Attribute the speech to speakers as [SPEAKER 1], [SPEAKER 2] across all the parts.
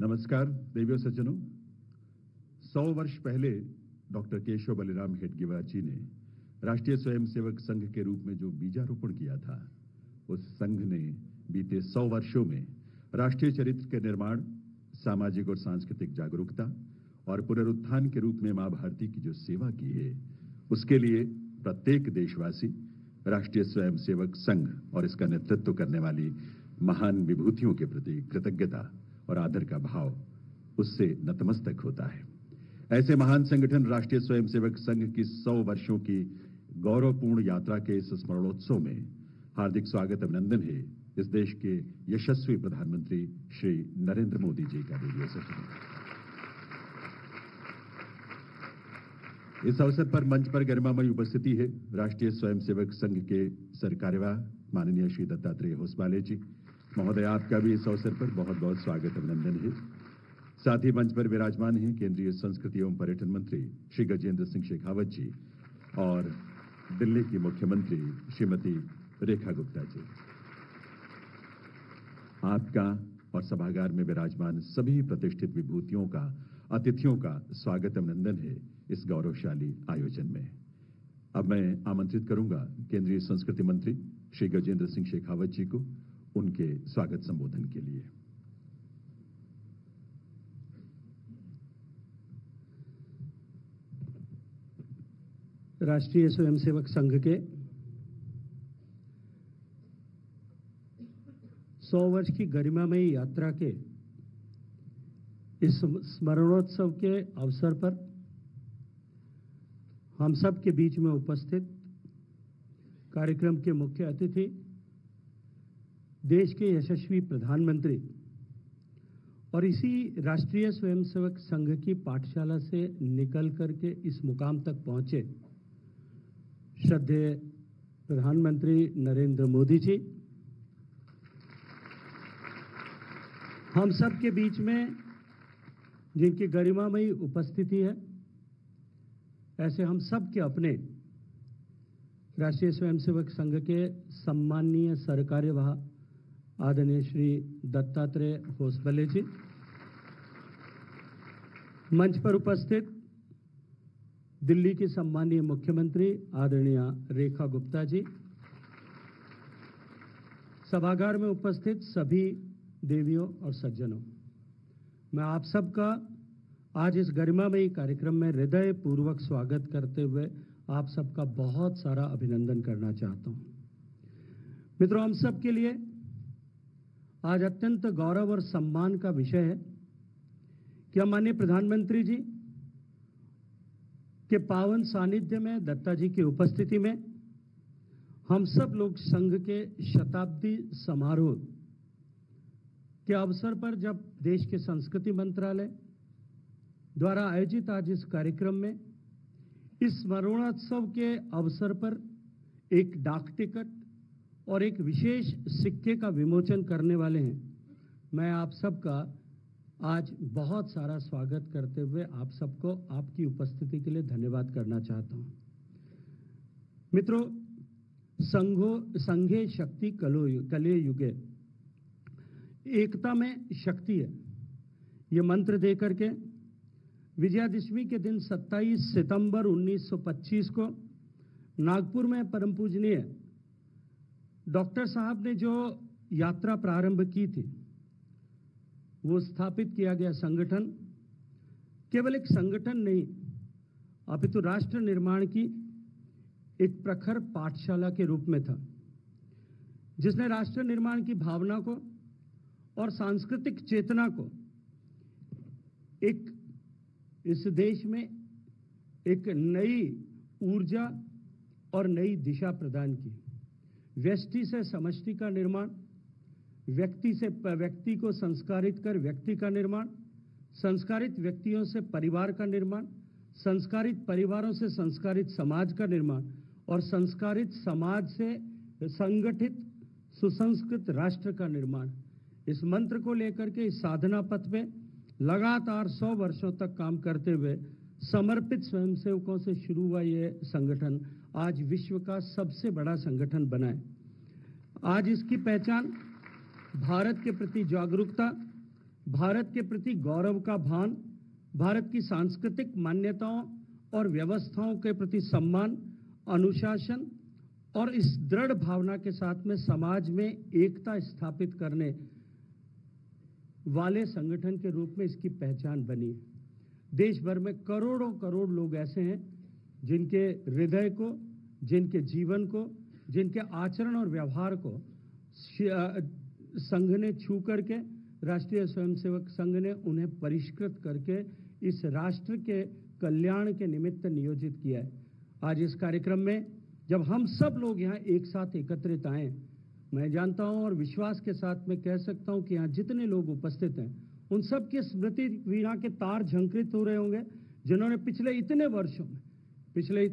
[SPEAKER 1] नमस्कार देवियों सज्जनों। 100 वर्ष पहले डॉक्टर केशव बलिराम हेडगेवार जी ने राष्ट्रीय स्वयंसेवक संघ के रूप में जो बीजारोपण किया था, उस संघ ने बीते 100 वर्षों में राष्ट्रीय चरित्र के निर्माण, सामाजिक और सांस्कृतिक जागरूकता और पुनरुत्थान के रूप में मां भारती की जो सेवा की है, उसके लिए प्रत्येक देशवासी राष्ट्रीय स्वयंसेवक संघ और इसका नेतृत्व करने वाली महान विभूतियों के प्रति कृतज्ञता और आदर का भाव उससे नतमस्तक होता है। ऐसे महान संगठन राष्ट्रीय स्वयंसेवक संघ की 100 वर्षों की गौरवपूर्ण यात्रा के इस स्मरणोत्सव में हार्दिक स्वागत अभिनंदन है इस देश के यशस्वी प्रधानमंत्री श्री नरेंद्र मोदी जी का। रेडियो सज्जनों, इस अवसर पर मंच पर गरिमामयी उपस्थिति है राष्ट्रीय स्वयंसेवक संघ के सरकार्यवाह माननीय श्री दत्तात्रेय होसबाले जी महोदय। आपका भी इस अवसर पर बहुत बहुत स्वागत अभिनंदन है। साथ ही मंच पर विराजमान हैं केंद्रीय संस्कृति एवं पर्यटन मंत्री श्री गजेंद्र सिंह शेखावत जी और दिल्ली की मुख्यमंत्री श्रीमती रेखा गुप्ता जी। आपका और सभागार में विराजमान सभी प्रतिष्ठित विभूतियों का, अतिथियों का स्वागत अभिनंदन है इस गौरवशाली आयोजन में। अब मैं आमंत्रित करूंगा केंद्रीय संस्कृति मंत्री श्री गजेंद्र सिंह शेखावत जी को उनके स्वागत संबोधन के लिए।
[SPEAKER 2] राष्ट्रीय स्वयंसेवक संघ के 100 वर्ष की गरिमामयी यात्रा के इस स्मरणोत्सव के अवसर पर हम सब के बीच में उपस्थित कार्यक्रम के मुख्य अतिथि, देश के यशस्वी प्रधानमंत्री और इसी राष्ट्रीय स्वयंसेवक संघ की पाठशाला से निकल करके इस मुकाम तक पहुंचे श्रद्धेय प्रधानमंत्री नरेंद्र मोदी जी, हम सब के बीच में जिनकी गरिमामयी उपस्थिति है, ऐसे हम सब के अपने राष्ट्रीय स्वयंसेवक संघ के सम्माननीय सरकार्यवाह आदरणीय श्री दत्तात्रेय होसबले जी, मंच पर उपस्थित दिल्ली की सम्माननीय मुख्यमंत्री आदरणीय रेखा गुप्ता जी, सभागार में उपस्थित सभी देवियों और सज्जनों, मैं आप सबका आज इस गरिमामयी कार्यक्रम में हृदय पूर्वक स्वागत करते हुए आप सबका बहुत सारा अभिनंदन करना चाहता हूं। मित्रों, हम सब के लिए आज अत्यंत गौरव और सम्मान का विषय है कि हम माननीय प्रधानमंत्री जी के पावन सानिध्य में, दत्ता जी की उपस्थिति में, हम सब लोग संघ के शताब्दी समारोह के अवसर पर जब देश के संस्कृति मंत्रालय द्वारा आयोजित आज इस कार्यक्रम में इस स्मरणोत्सव के अवसर पर एक डाक टिकट और एक विशेष सिक्के का विमोचन करने वाले हैं, मैं आप सबका आज बहुत सारा स्वागत करते हुए आप सबको आपकी उपस्थिति के लिए धन्यवाद करना चाहता हूं। मित्रों, संघे शक्ति कले युगे, एकता में शक्ति है, ये मंत्र दे करके विजयादशमी के दिन 27 सितंबर 1925 को नागपुर में परम पूजनीय डॉक्टर साहब ने जो यात्रा प्रारंभ की थी, वो स्थापित किया गया संगठन केवल एक संगठन नहीं, अपितु राष्ट्र निर्माण की एक प्रखर पाठशाला के रूप में था, जिसने राष्ट्र निर्माण की भावना को और सांस्कृतिक चेतना को एक इस देश में एक नई ऊर्जा और नई दिशा प्रदान की। व्यष्टि से समष्टि का निर्माण, व्यक्ति से व्यक्ति को संस्कारित कर व्यक्ति का निर्माण, संस्कारित व्यक्तियों से परिवार का निर्माण, संस्कारित परिवारों से संस्कारित समाज का निर्माण और संस्कारित समाज से संगठित सुसंस्कृत राष्ट्र का निर्माण। इस मंत्र को लेकर के इस साधना पथ पे लगातार 100 वर्षों तक काम करते हुए समर्पित स्वयंसेवकों से शुरू हुआ ये संगठन आज विश्व का सबसे बड़ा संगठन बना है। आज इसकी पहचान भारत के प्रति जागरूकता, भारत के प्रति गौरव का भान, भारत की सांस्कृतिक मान्यताओं और व्यवस्थाओं के प्रति सम्मान, अनुशासन और इस दृढ़ भावना के साथ में समाज में एकता स्थापित करने वाले संगठन के रूप में इसकी पहचान बनी है। देश भर में करोड़ों करोड़ लोग ऐसे हैं जिनके हृदय को, जिनके जीवन को, जिनके आचरण और व्यवहार को संघ ने छू करके, राष्ट्रीय स्वयंसेवक संघ ने उन्हें परिष्कृत करके इस राष्ट्र के कल्याण के निमित्त नियोजित किया है। आज इस कार्यक्रम में जब हम सब लोग यहाँ एक साथ एकत्रित आए, मैं जानता हूं और विश्वास के साथ मैं कह सकता हूं कि यहाँ जितने लोग उपस्थित हैं उन सब की स्मृति वीणा के तार झंकृत हो रहे होंगे, जिन्होंने पिछले इतने वर्षों में, पिछले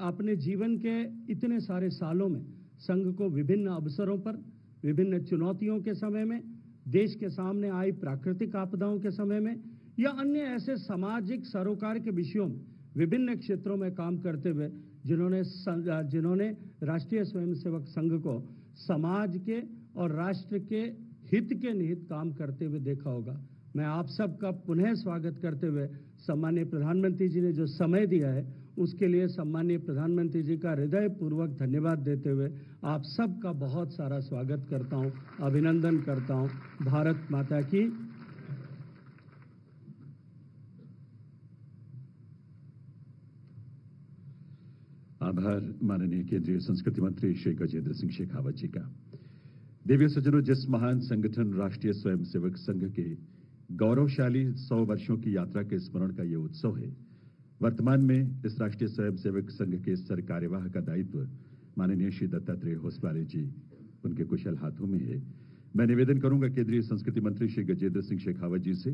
[SPEAKER 2] अपने जीवन के इतने सारे सालों में संघ को विभिन्न अवसरों पर, विभिन्न चुनौतियों के समय में, देश के सामने आई प्राकृतिक आपदाओं के समय में या अन्य ऐसे सामाजिक सरोकार के विषयों में विभिन्न क्षेत्रों में काम करते हुए जिन्होंने राष्ट्रीय स्वयंसेवक संघ को समाज के और राष्ट्र के हित के निहित काम करते हुए देखा होगा। मैं आप सबका पुनः स्वागत करते हुए सम्माननीय प्रधानमंत्री जी ने जो समय दिया है उसके लिए सम्माननीय प्रधानमंत्री जी का हृदयपूर्वक धन्यवाद देते हुए आप सबका बहुत सारा स्वागत करता हूं, अभिनंदन करता हूं। भारत माता की।
[SPEAKER 1] आभार माननीय केंद्रीय संस्कृति मंत्री श्री गजेंद्र सिंह शेखावत जी का। देवी सज्जनों, जिस महान संगठन राष्ट्रीय स्वयंसेवक संघ के गौरवशाली 100 वर्षों की यात्रा के स्मरण का ये उत्सव है, वर्तमान में इस राष्ट्रीय स्वयंसेवक संघ के सरकार्यवाह का दायित्व माननीय श्री दत्तात्रेय होसवाले जी, उनके कुशल हाथों में है। मैं निवेदन करूंगा केंद्रीय संस्कृति मंत्री श्री गजेंद्र सिंह शेखावत जी से,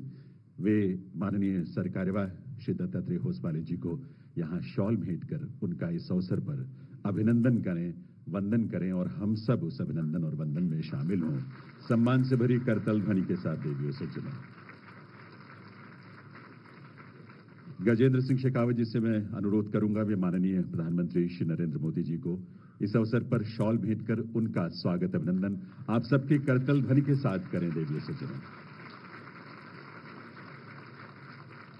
[SPEAKER 1] वे माननीय सरकार्यवाह श्री दत्तात्रेय होसवाले जी को यहाँ शॉल भेंट कर उनका इस अवसर पर अभिनंदन करें, वंदन करें और हम सब उस अभिनंदन और वंदन में शामिल हों। सम्मान से भरी करतल ध्वनि के साथ देवियों सज्जनों। गजेंद्र सिंह शेखावत जी से मैं अनुरोध करूंगा वे माननीय प्रधानमंत्री श्री नरेंद्र मोदी जी को इस अवसर पर शॉल भेंट कर उनका स्वागत अभिनंदन आप सबकी करतल ध्वनि के साथ करें। देवियों सज्जनों,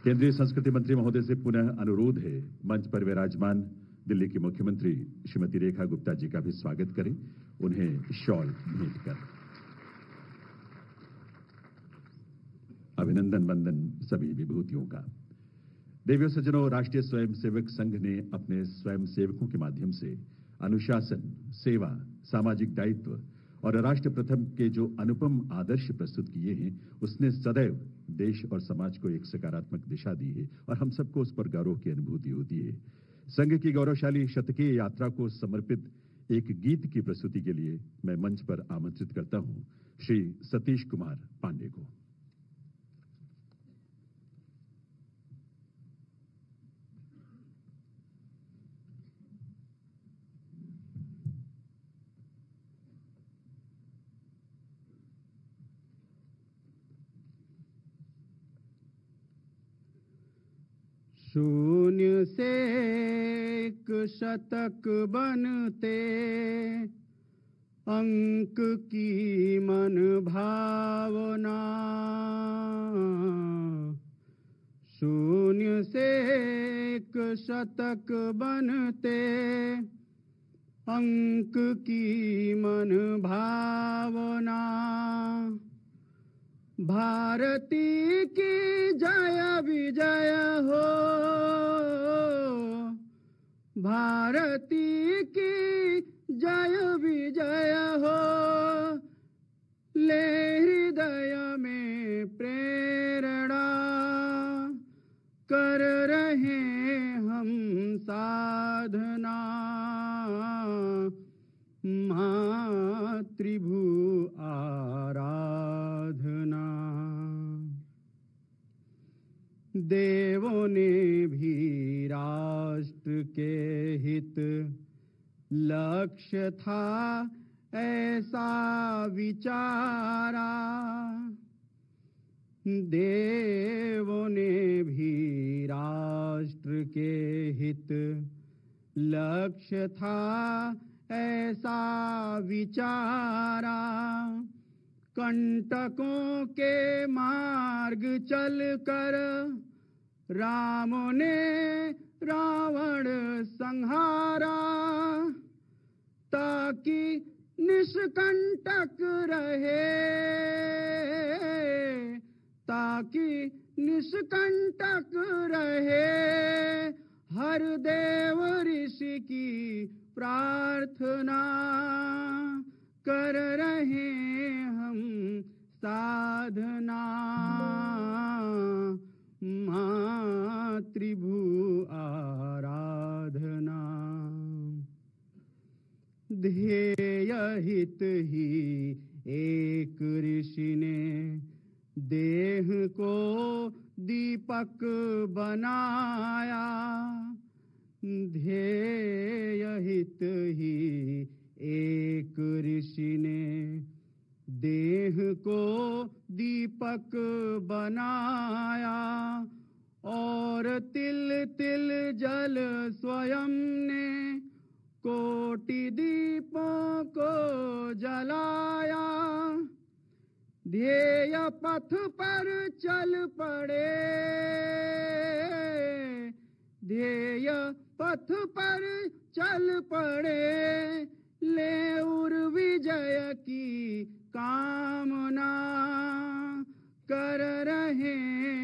[SPEAKER 1] केंद्रीय संस्कृति मंत्री महोदय से पुनः अनुरोध है, मंच पर विराजमान दिल्ली की मुख्यमंत्री श्रीमती रेखा गुप्ता जी का भी स्वागत करें, उन्हें शॉल भेंट कर। अभिनंदन वंदन सभी विभूतियों का। देवियों सज्जनों, राष्ट्रीय स्वयंसेवक संघ ने अपने स्वयंसेवकों के माध्यम से अनुशासन, सेवा, सामाजिक दायित्व और राष्ट्र प्रथम के जो अनुपम आदर्श प्रस्तुत किए हैं, उसने सदैव देश और समाज को एक सकारात्मक दिशा दी है और हम सबको उस पर गौरव की अनुभूति होती है। संघ की गौरवशाली शतकीय यात्रा को समर्पित एक गीत की प्रस्तुति के लिए मैं मंच पर आमंत्रित करता हूं श्री सतीश कुमार पांडे को।
[SPEAKER 2] शून्य से एक शतक बनते, अंक की मन भावना। शून्य से एक शतक बनते, अंक की मन भावना। भारती की जय विजय हो, भारती की जय विजय हो। ले हृदय में प्रेरणा, कर रहे हम साधना। मातृभू आराधना। देवों ने भी राष्ट्र के हित, लक्ष्य था ऐसा विचारा। देवों ने भी राष्ट्र के हित, लक्ष्य था ऐसा विचारा।
[SPEAKER 3] कंटकों के मार्ग चलकर राम ने रावण संहारा, ताकि निष्कंटक रहे, ताकि निष्कंटक रहे हर देव ऋषि की प्रार्थना। कर रहे हम साधना, मातृभू आराधना। ध्येय हित ही एक ऋषि ने देह को दीपक बनाया। ध्येय हित ही एक ऋषि ने देह को दीपक बनाया, और तिल तिल जल स्वयं ने कोटि दीपों को जलाया। ध्येय पथ पर चल पड़े, ध्येय पथ पर चल पड़े, ले उर विजय की कामना। कर रहे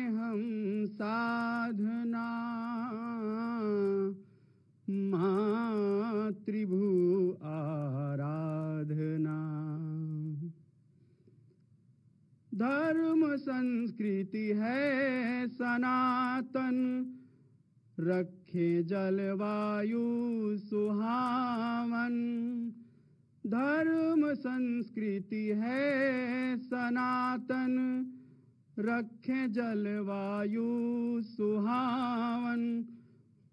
[SPEAKER 3] हम साधना, मातृभू आराधना। धर्म संस्कृति है सनातन, रखे जलवायु सुहावन। धर्म संस्कृति है सनातन, रखे जलवायु सुहावन।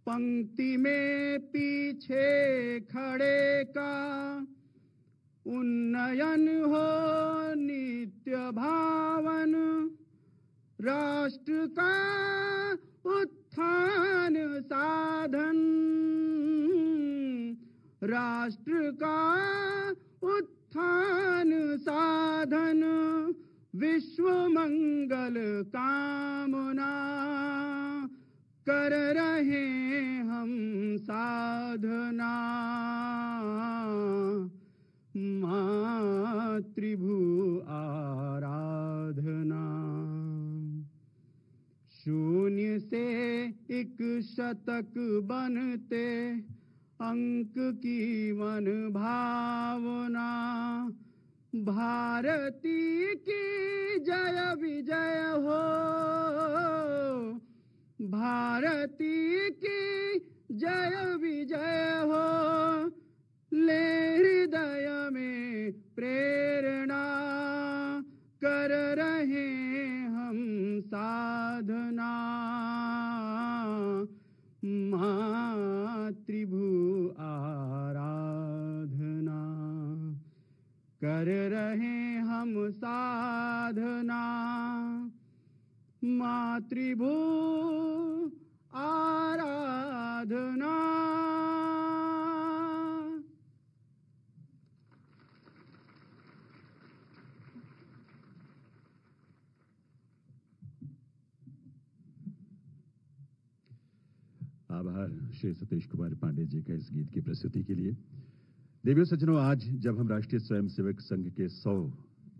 [SPEAKER 3] पंक्ति में पीछे खड़े का उन्नयन हो नित्य भावन। राष्ट्र का उत्थान साधन, राष्ट्र का उत्थान साधन। विश्व मंगल कामना। कर रहे हम साधना, मातृभू आराधना। शून्य से एक शतक बनते अंक की मन भावना। भारती की जय विजय हो, भारती की जय विजय हो। ले हृदय में प्रेरणा, कर रहे हम साधना, मातृभू आराधना। कर रहे हम साधना, मातृभू आराधना।
[SPEAKER 1] आभार श्री सतीश कुमार पांडे जी का इस गीत की प्रस्तुति के लिए। देवियों सज्जनों, आज जब हम राष्ट्रीय स्वयंसेवक संघ के 100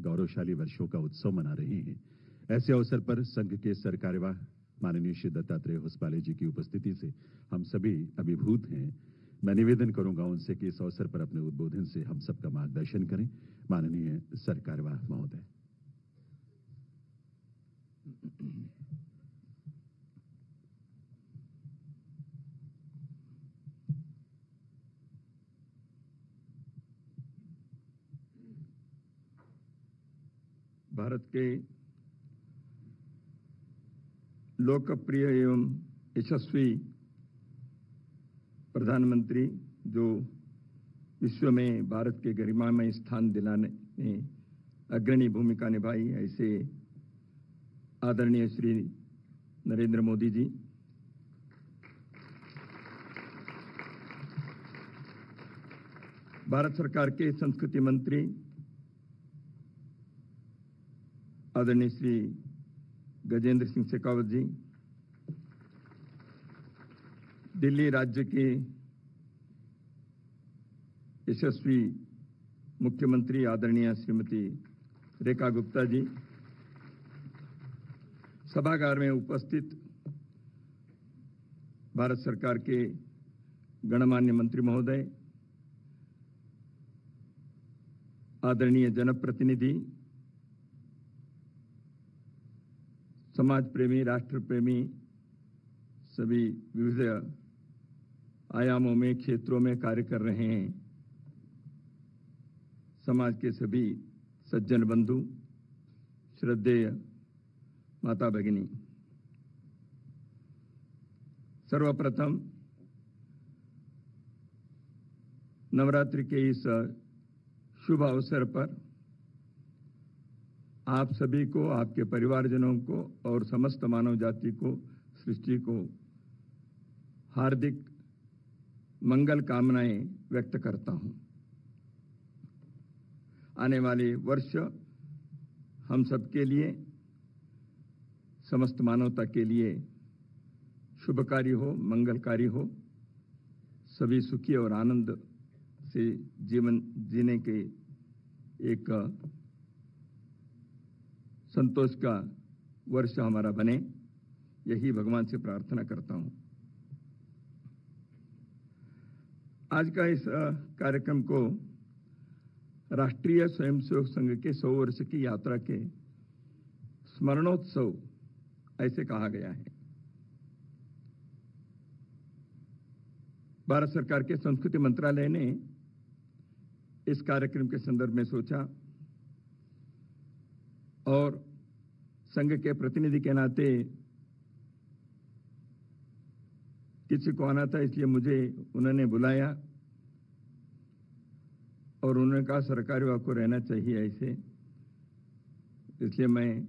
[SPEAKER 1] गौरवशाली वर्षों का उत्सव मना रहे हैं, ऐसे अवसर पर संघ के सरकार्यवाह माननीय श्री दत्तात्रेय होसपाले जी की उपस्थिति से हम सभी अभिभूत हैं। मैं निवेदन करूंगा उनसे कि इस अवसर पर अपने उद्बोधन से हम सबका मार्गदर्शन करें। माननीय सरकार्यवाह महोदय।
[SPEAKER 4] भारत के लोकप्रिय एवं यशस्वी प्रधानमंत्री, जो विश्व में भारत के गरिमामय स्थान दिलाने में अग्रणी भूमिका निभाई, ऐसे आदरणीय श्री नरेंद्र मोदी जी, भारत सरकार के संस्कृति मंत्री आदरणीय श्री गजेंद्र सिंह शेखावत जी, दिल्ली राज्य के यशस्वी मुख्यमंत्री आदरणीय श्रीमती रेखा गुप्ता जी, सभागार में उपस्थित भारत सरकार के गणमान्य मंत्री महोदय, आदरणीय जनप्रतिनिधि, समाज प्रेमी, राष्ट्र प्रेमी, सभी विविध आयामों में, क्षेत्रों में कार्य कर रहे हैं, समाज के सभी सज्जन बंधु, श्रद्धेय माता भगिनी, सर्वप्रथम नवरात्रि के इस शुभ अवसर पर आप सभी को, आपके परिवारजनों को और समस्त मानव जाति को, सृष्टि को हार्दिक मंगल कामनाएं व्यक्त करता हूं। आने वाले वर्ष हम सबके लिए, समस्त मानवता के लिए शुभकारी हो, मंगलकारी हो, सभी सुखी और आनंद से जीवन जीने के एक संतोष का वर्ष हमारा बने, यही भगवान से प्रार्थना करता हूं। आज का इस कार्यक्रम को राष्ट्रीय स्वयंसेवक संघ के 100 वर्ष की यात्रा के स्मरणोत्सव ऐसे कहा गया है। भारत सरकार के संस्कृति मंत्रालय ने इस कार्यक्रम के संदर्भ में सोचा और संघ के प्रतिनिधि के नाते किसी को आना था, इसलिए मुझे उन्होंने बुलाया और उन्होंने कहा सरकारी विभाग को रहना चाहिए ऐसे, इसलिए मैं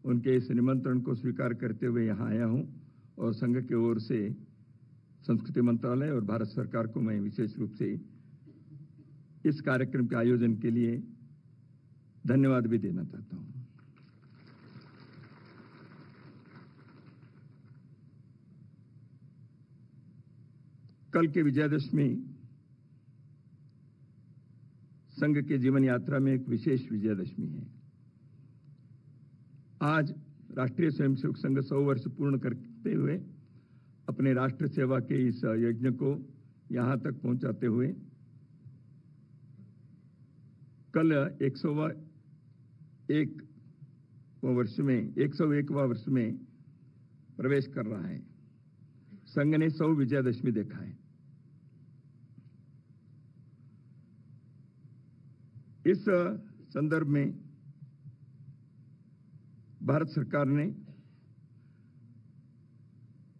[SPEAKER 4] उनके इस निमंत्रण को स्वीकार करते हुए यहाँ आया हूँ और संघ की ओर से संस्कृति मंत्रालय और भारत सरकार को मैं विशेष रूप से इस कार्यक्रम के आयोजन के लिए धन्यवाद भी देना चाहता हूँ। कल की विजयादशमी संघ के जीवन यात्रा में एक विशेष विजयादशमी है। आज राष्ट्रीय स्वयंसेवक संघ 100 वर्ष पूर्ण करते हुए अपने राष्ट्र सेवा के इस यज्ञ को यहां तक पहुंचाते हुए कल 101वां वर्ष में प्रवेश कर रहा है। संघ ने 100 विजयादशमी देखा है। इस संदर्भ में भारत सरकार ने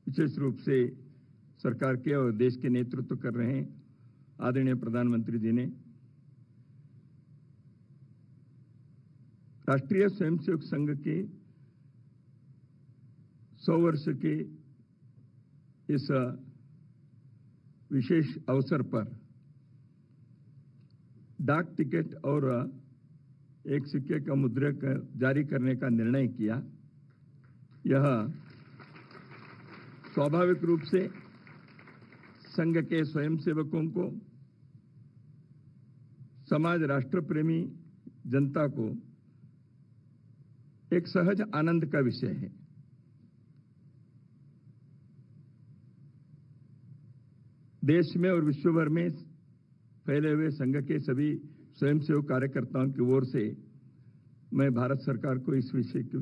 [SPEAKER 4] विशेष रूप से सरकार के और देश के नेतृत्व कर रहे हैं आदरणीय प्रधानमंत्री जी ने राष्ट्रीय स्वयंसेवक संघ के 100 वर्ष के इस विशेष अवसर पर डाक टिकट और एक सिक्के का मुद्रक जारी करने का निर्णय किया। यह स्वाभाविक रूप से संघ के स्वयंसेवकों को, समाज, राष्ट्र प्रेमी जनता को एक सहज आनंद का विषय है। देश में और विश्व भर में फैले हुए संघ के सभी स्वयंसेवक कार्यकर्ताओं की ओर से मैं भारत सरकार को इस विषय की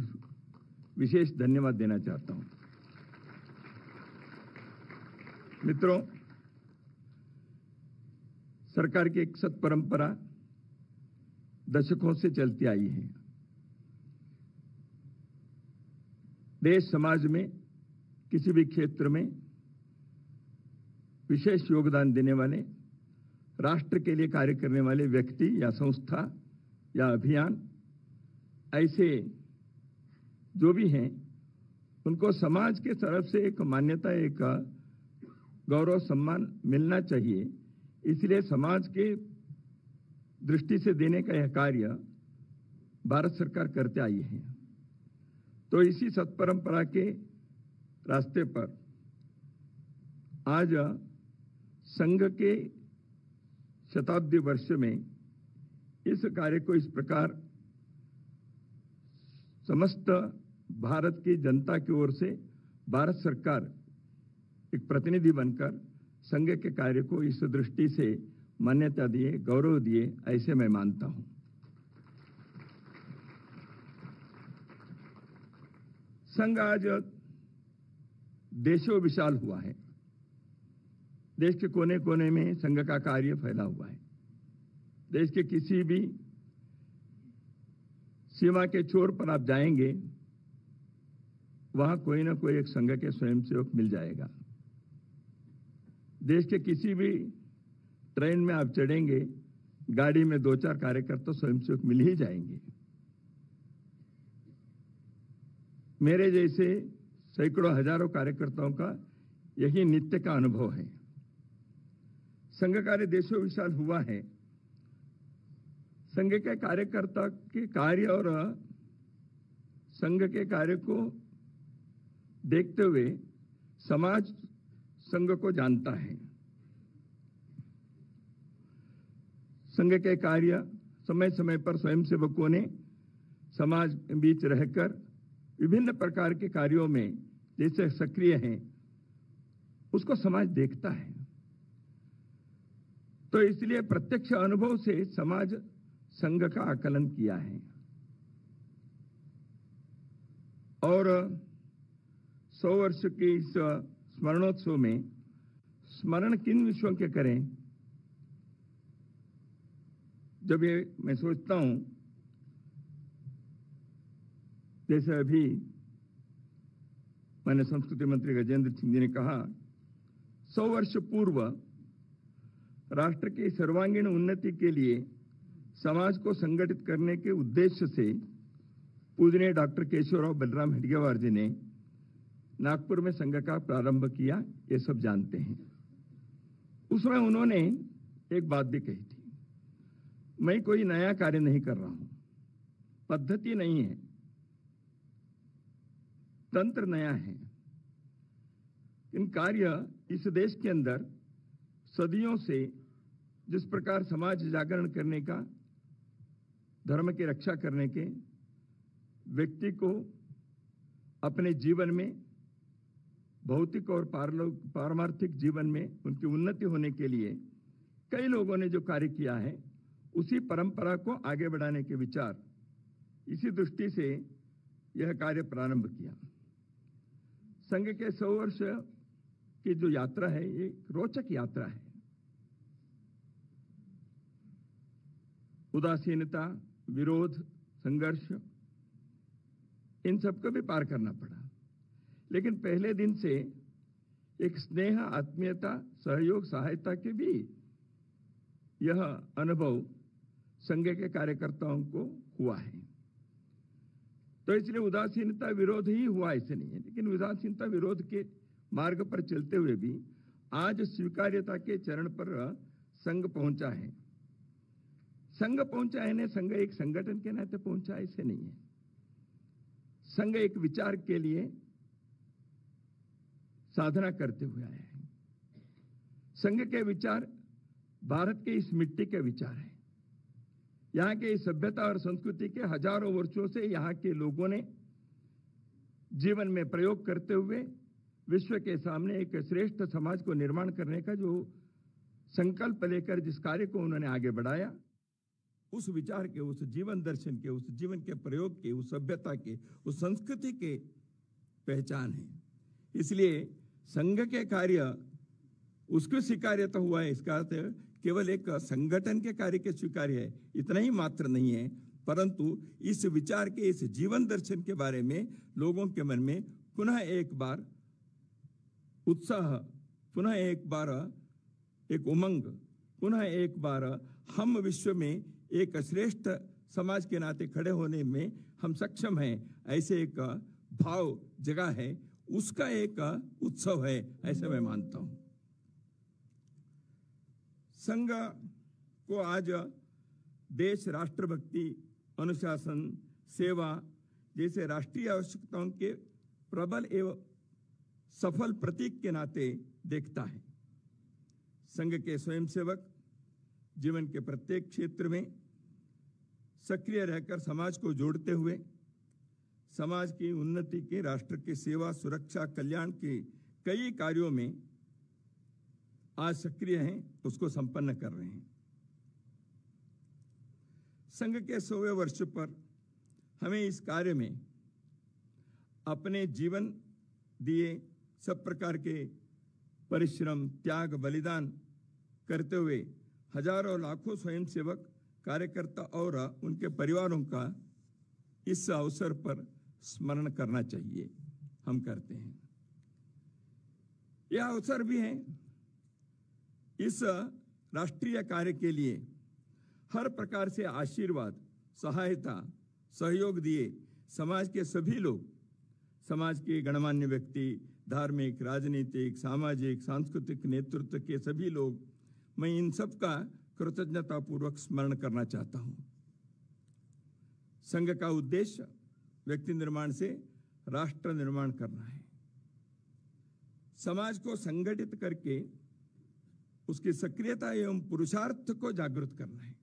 [SPEAKER 4] विशेष धन्यवाद देना चाहता हूं। मित्रों, सरकार की एक सत परंपरा दशकों से चलती आई है। देश समाज में किसी भी क्षेत्र में विशेष योगदान देने वाले, राष्ट्र के लिए कार्य करने वाले व्यक्ति या संस्था या अभियान, ऐसे जो भी हैं, उनको समाज के तरफ से एक मान्यता, एक गौरव सम्मान मिलना चाहिए। इसलिए समाज के दृष्टि से देने का यह कार्य भारत सरकार करते आई है। तो इसी सत्परंपरा के रास्ते पर आज संघ के शताब्दी वर्ष में इस कार्य को इस प्रकार समस्त भारत की जनता की ओर से भारत सरकार एक प्रतिनिधि बनकर संघ के कार्य को इस दृष्टि से मान्यता दिए, गौरव दिए, ऐसे मैं मानता हूं। संघ आज देशों विशाल हुआ है। देश के कोने कोने में संघ का कार्य फैला हुआ है। देश के किसी भी सीमा के छोर पर आप जाएंगे, वहां कोई ना कोई एक संघ के स्वयंसेवक मिल जाएगा। देश के किसी भी ट्रेन में आप चढ़ेंगे, गाड़ी में 2-4 कार्यकर्ता स्वयंसेवक मिल ही जाएंगे। मेरे जैसे सैकड़ों हजारों कार्यकर्ताओं का यही नित्य का अनुभव है। संघ कार्य देशों विशाल हुआ है। संघ के कार्यकर्ता के कार्य और संघ के कार्य को देखते हुए समाज संघ को जानता है। संघ के कार्य समय समय पर स्वयंसेवकों ने समाज के बीच रहकर विभिन्न प्रकार के कार्यों में जैसे सक्रिय हैं, उसको समाज देखता है। तो इसलिए प्रत्यक्ष अनुभव से समाज संघ का आकलन किया है। और 100 वर्ष के इस स्मरणोत्सव में स्मरण किन विषयों के करें, जब ये मैं सोचता हूं, जैसे अभी मैंने संस्कृति मंत्री गजेंद्र सिंह जी ने कहा, 100 वर्ष पूर्व राष्ट्र की सर्वांगीण उन्नति के लिए समाज को संगठित करने के उद्देश्य से पूजनीय डॉक्टर केशवराव बलराम हेडगेवार जी ने नागपुर में संघ का प्रारंभ किया, ये सब जानते हैं। उसमें उन्होंने एक बात भी कही थी, मैं कोई नया कार्य नहीं कर रहा हूं, पद्धति नहीं है, तंत्र नया है। इन कार्य इस देश के अंदर सदियों से जिस प्रकार समाज जागरण करने का, धर्म की रक्षा करने के, व्यक्ति को अपने जीवन में भौतिक और पारमार्थिक जीवन में उनकी उन्नति होने के लिए कई लोगों ने जो कार्य किया है, उसी परंपरा को आगे बढ़ाने के विचार, इसी दृष्टि से यह कार्य प्रारंभ किया। संघ के 100 वर्ष की जो यात्रा है, ये रोचक यात्रा है। उदासीनता, विरोध, संघर्ष, इन सबको भी पार करना पड़ा। लेकिन पहले दिन से एक स्नेह, आत्मीयता, सहयोग, सहायता के भी यह अनुभव संघ के कार्यकर्ताओं को हुआ है। तो इसलिए उदासीनता विरोध ही हुआ ऐसे नहीं है, लेकिन उदासीनता विरोध के मार्ग पर चलते हुए भी आज स्वीकार्यता के चरण पर संघ पहुंचा है। संघ पहुंचा है, संघ एक संगठन के नाते पहुंचा ऐसे नहीं है। संघ एक विचार के लिए साधना करते हुए आया है। संघ के विचार भारत के इस मिट्टी के विचार है। यहाँ के सभ्यता और संस्कृति के हजारों वर्षों से यहाँ के लोगों ने जीवन में प्रयोग करते हुए विश्व के सामने एक श्रेष्ठ समाज को निर्माण करने का जो संकल्प लेकर जिस कार्य को उन्होंने आगे बढ़ाया, उस विचार के, उस जीवन दर्शन के, उस जीवन के प्रयोग के, उस सभ्यता के, उस संस्कृति के पहचान है। इसलिए संघ के कार्य उसको स्वीकार्यता हुआ है। इसका अर्थ केवल एक संगठन के कार्य के स्वीकार्य है इतना ही मात्र नहीं है, परंतु इस विचार के, इस जीवन दर्शन के बारे में लोगों के मन में पुनः एक बार उत्साह, पुनः एक बार एक उमंग, पुनः एक बार हम विश्व में एक श्रेष्ठ समाज के नाते खड़े होने में हम सक्षम हैं, ऐसे एक भाव जगा है, उसका एक उत्सव है, ऐसे मैं मानता हूं। संघ को आज देश, राष्ट्रभक्ति, अनुशासन, सेवा, जैसे राष्ट्रीय आवश्यकताओं के प्रबल एवं सफल प्रतीक के नाते देखता है। संघ के स्वयंसेवक जीवन के प्रत्येक क्षेत्र में सक्रिय रहकर समाज को जोड़ते हुए समाज की उन्नति के, राष्ट्र की सेवा, सुरक्षा, कल्याण के कई कार्यों में आज सक्रिय हैं, उसको संपन्न कर रहे हैं। संघ के 100वें वर्ष पर हमें इस कार्य में अपने जीवन दिए सब प्रकार के परिश्रम, त्याग, बलिदान करते हुए हजारों लाखों स्वयंसेवक, कार्यकर्ता और उनके परिवारों का इस अवसर पर स्मरण करना चाहिए। हम करते हैं। यह अवसर भी है इस राष्ट्रीय कार्य के लिए हर प्रकार से आशीर्वाद, सहायता, सहयोग दिए समाज के सभी लोग, समाज के गणमान्य व्यक्ति, धार्मिक, राजनीतिक, सामाजिक, सांस्कृतिक नेतृत्व के सभी लोग, मैं इन सब का कृतज्ञतापूर्वक स्मरण करना चाहता हूं। संघ का उद्देश्य व्यक्ति निर्माण से राष्ट्र निर्माण करना है। समाज को संगठित करके उसकी सक्रियता एवं पुरुषार्थ को जागृत करना है।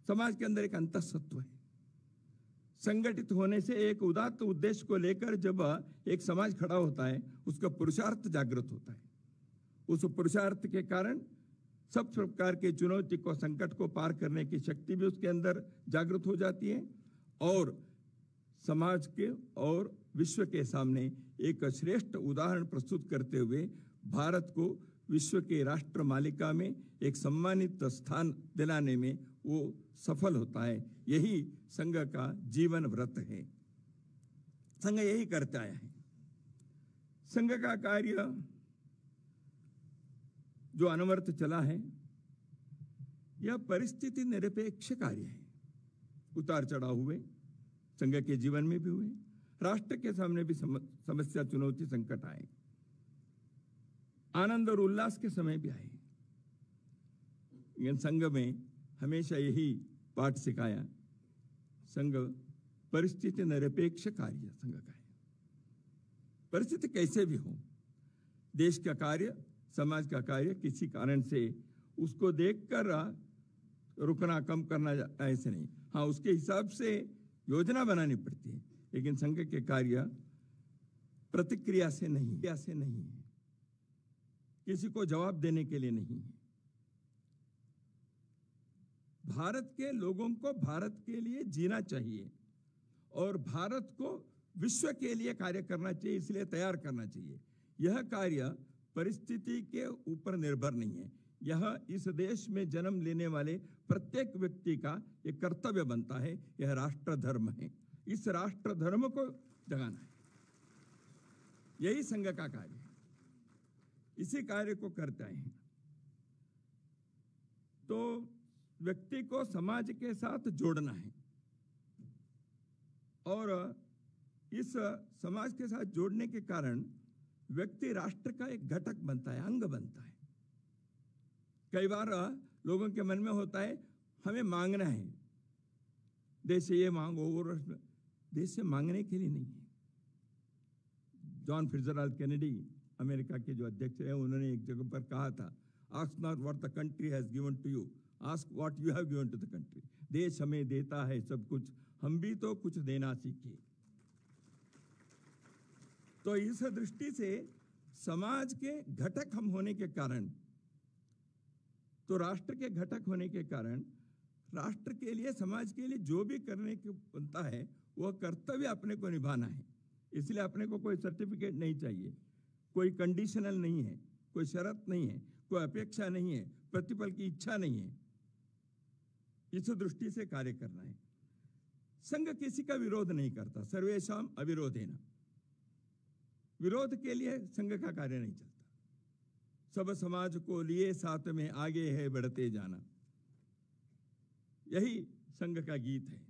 [SPEAKER 4] समाज के अंदर एक अंतःसत्व है। संगठित होने से एक उदात्त उद्देश्य को लेकर जब एक समाज खड़ा होता है, उसका पुरुषार्थ जागृत होता है। उस पुरुषार्थ के कारण सब प्रकार के चुनौती को, संकट को पार करने की शक्ति भी उसके अंदर जागृत हो जाती है और समाज के और विश्व के सामने एक श्रेष्ठ उदाहरण प्रस्तुत करते हुए भारत को विश्व के राष्ट्र मालिका में एक सम्मानित स्थान दिलाने में वो सफल होता है। यही संघ का जीवन व्रत है। संघ यही करता है। संघ का कार्य जो अनवरत चला है, यह परिस्थिति निरपेक्ष कार्य है। उतार चढ़ाव हुए, संघ के जीवन में भी हुए, राष्ट्र के सामने भी समस्या, चुनौती, संकट आए, आनंद और उल्लास के समय भी आए। लेकिन संघ में हमेशा यही पाठ सिखाया, संघ परिस्थिति निरपेक्ष कार्य संघ का है। परिस्थिति कैसे भी हो, देश का कार्य, समाज का कार्य किसी कारण से उसको देखकर रुकना, कम करना, ऐसे नहीं। हाँ, उसके हिसाब से योजना बनानी पड़ती है, लेकिन संघ के कार्य प्रतिक्रिया से नहीं है, किसी को जवाब देने के लिए नहीं है। भारत के लोगों को भारत के लिए जीना चाहिए और भारत को विश्व के लिए कार्य करना चाहिए, इसलिए तैयार करना चाहिए। यह कार्य परिस्थिति के ऊपर निर्भर नहीं है। यह इस देश में जन्म लेने वाले प्रत्येक व्यक्ति का एक कर्तव्य बनता है। यह राष्ट्र धर्म है, इस राष्ट्र धर्म को जगाना है। यही संघ का कार्य है। इसी कार्य को करते हैं तो व्यक्ति को समाज के साथ जोड़ना है और इस समाज के साथ जोड़ने के कारण व्यक्ति राष्ट्र का एक घटक बनता है, अंग बनता है। कई बार लोगों के मन में होता है हमें मांगना है, देश से ये मांगो, वो देश से मांगने के लिए नहीं है। जॉन फिट्जरल्ड केनेडी, अमेरिका के जो अध्यक्ष हैं, उन्होंने एक जगह पर कहा था, ask not what the country has given to you, ask what you have given to the country. देश हमें देता है सब कुछ, हम भी तो कुछ देना सीखे। तो इस दृष्टि से समाज के घटक हम होने के कारण, तो राष्ट्र के घटक होने के कारण राष्ट्र के लिए, समाज के लिए जो भी करने को बनता है वह कर्तव्य अपने को निभाना है। इसलिए अपने को कोई सर्टिफिकेट नहीं चाहिए, कोई कंडीशनल नहीं है, कोई शर्त नहीं है, कोई अपेक्षा नहीं है, प्रतिफल की इच्छा नहीं है। इस दृष्टि से कार्य करना है। संघ किसी का विरोध नहीं करता, सर्वेषां अविरोधेन। विरोध के लिए संघ का कार्य नहीं चलता। सब समाज को लिए साथ में आगे है बढ़ते जाना, यही संघ का गीत है।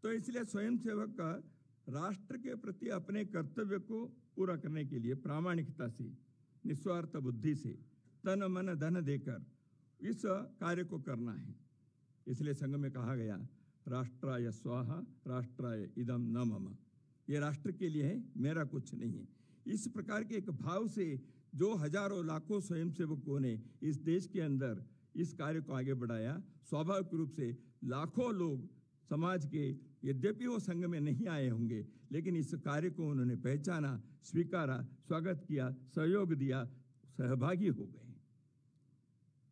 [SPEAKER 4] तो इसलिए स्वयंसेवक का राष्ट्र के प्रति अपने कर्तव्य को पूरा करने के लिए प्रामाणिकता से, निस्वार्थ बुद्धि से, तन मन धन देकर इस कार्य को करना है। इसलिए संघ में कहा गया, राष्ट्राय स्वाहा राष्ट्राय इदम न मम। ये राष्ट्र के लिए है, मेरा कुछ नहीं है। इस प्रकार के एक भाव से जो हजारों लाखों स्वयंसेवकों ने इस देश के अंदर इस कार्य को आगे बढ़ाया, स्वाभाविक रूप से लाखों लोग समाज के, यद्यपि वो संघ में नहीं आए होंगे, लेकिन इस कार्य को उन्होंने पहचाना, स्वीकारा, स्वागत किया, सहयोग दिया, सहभागी हो गए।